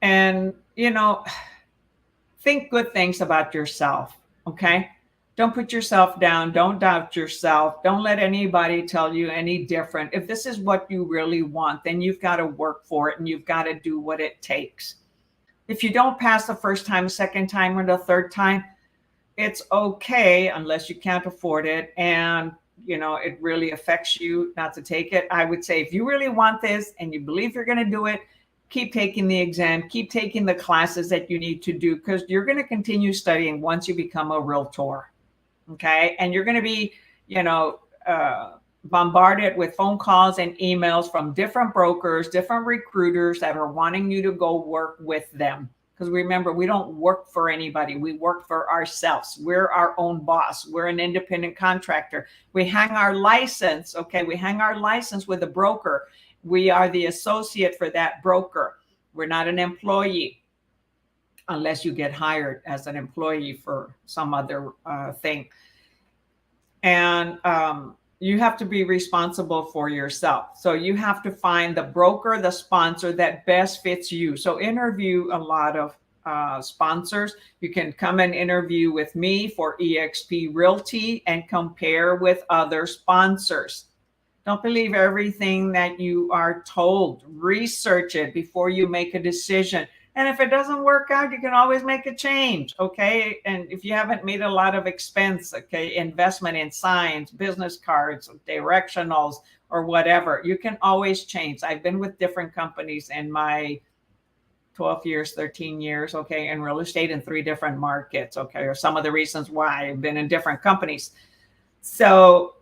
And, think good things about yourself, okay? Don't put yourself down. Don't doubt yourself. Don't let anybody tell you any different. If this is what you really want, then you've got to work for it and you've got to do what it takes. If you don't pass the first time, second time, or the third time, it's okay unless you can't afford it and, it really affects you not to take it. I would say if you really want this and you believe you're going to do it, keep taking the exam, keep taking the classes that you need to do because you're going to continue studying once you become a realtor. Okay. And you're going to be, bombarded with phone calls and emails from different brokers, different recruiters that are wanting you to go work with them. Because remember, we don't work for anybody. We work for ourselves. We're our own boss. We're an independent contractor. We hang our license. Okay. We hang our license with a broker. We are the associate for that broker. We're not an employee unless you get hired as an employee for some other thing. And you have to be responsible for yourself. So you have to find the broker, the sponsor that best fits you. So interview a lot of sponsors. You can come and interview with me for eXp Realty and compare with other sponsors. Don't believe everything that you are told. Research it before you make a decision. And if it doesn't work out, you can always make a change, okay? And if you haven't made a lot of expense, okay, investment in signs, business cards, directionals, or whatever, you can always change. I've been with different companies in my 12 years, 13 years, okay, in real estate in 3 different markets, okay, or some of the reasons why I've been in different companies. So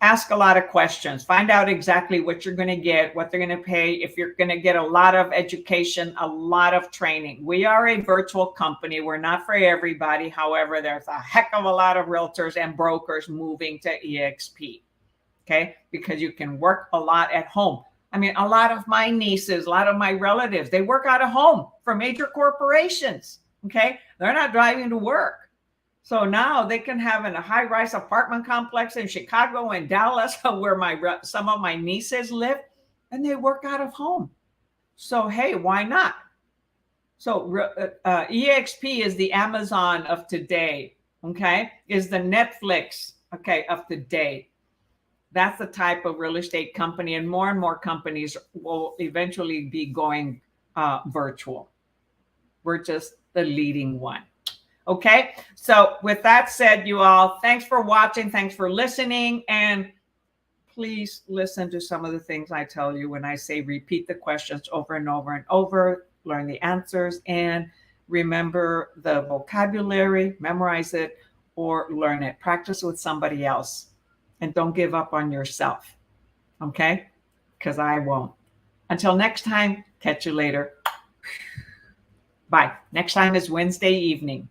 ask a lot of questions, find out exactly what you're going to get, what they're going to pay, if you're going to get a lot of education, a lot of training. We are a virtual company. We're not for everybody. However, there's a heck of a lot of realtors and brokers moving to eXp, okay, because you can work a lot at home. I mean, a lot of my nieces, a lot of my relatives, they work out of home for major corporations, okay? They're not driving to work. So now they can have in a high-rise apartment complex in Chicago and Dallas where some of my nieces live. and they work out of home. So, hey, why not? So EXP is the Amazon of today, okay? Is the Netflix, okay, of today. That's the type of real estate company, and more companies will eventually be going virtual. We're just the leading one. Okay, so with that said, you all, thanks for watching, thanks for listening, and please listen to some of the things I tell you when I say repeat the questions over and over and over, learn the answers, and remember the vocabulary, memorize it, or learn it. Practice with somebody else, and don't give up on yourself, okay? Because I won't. Until next time, catch you later. Bye. Next time is Wednesday evening.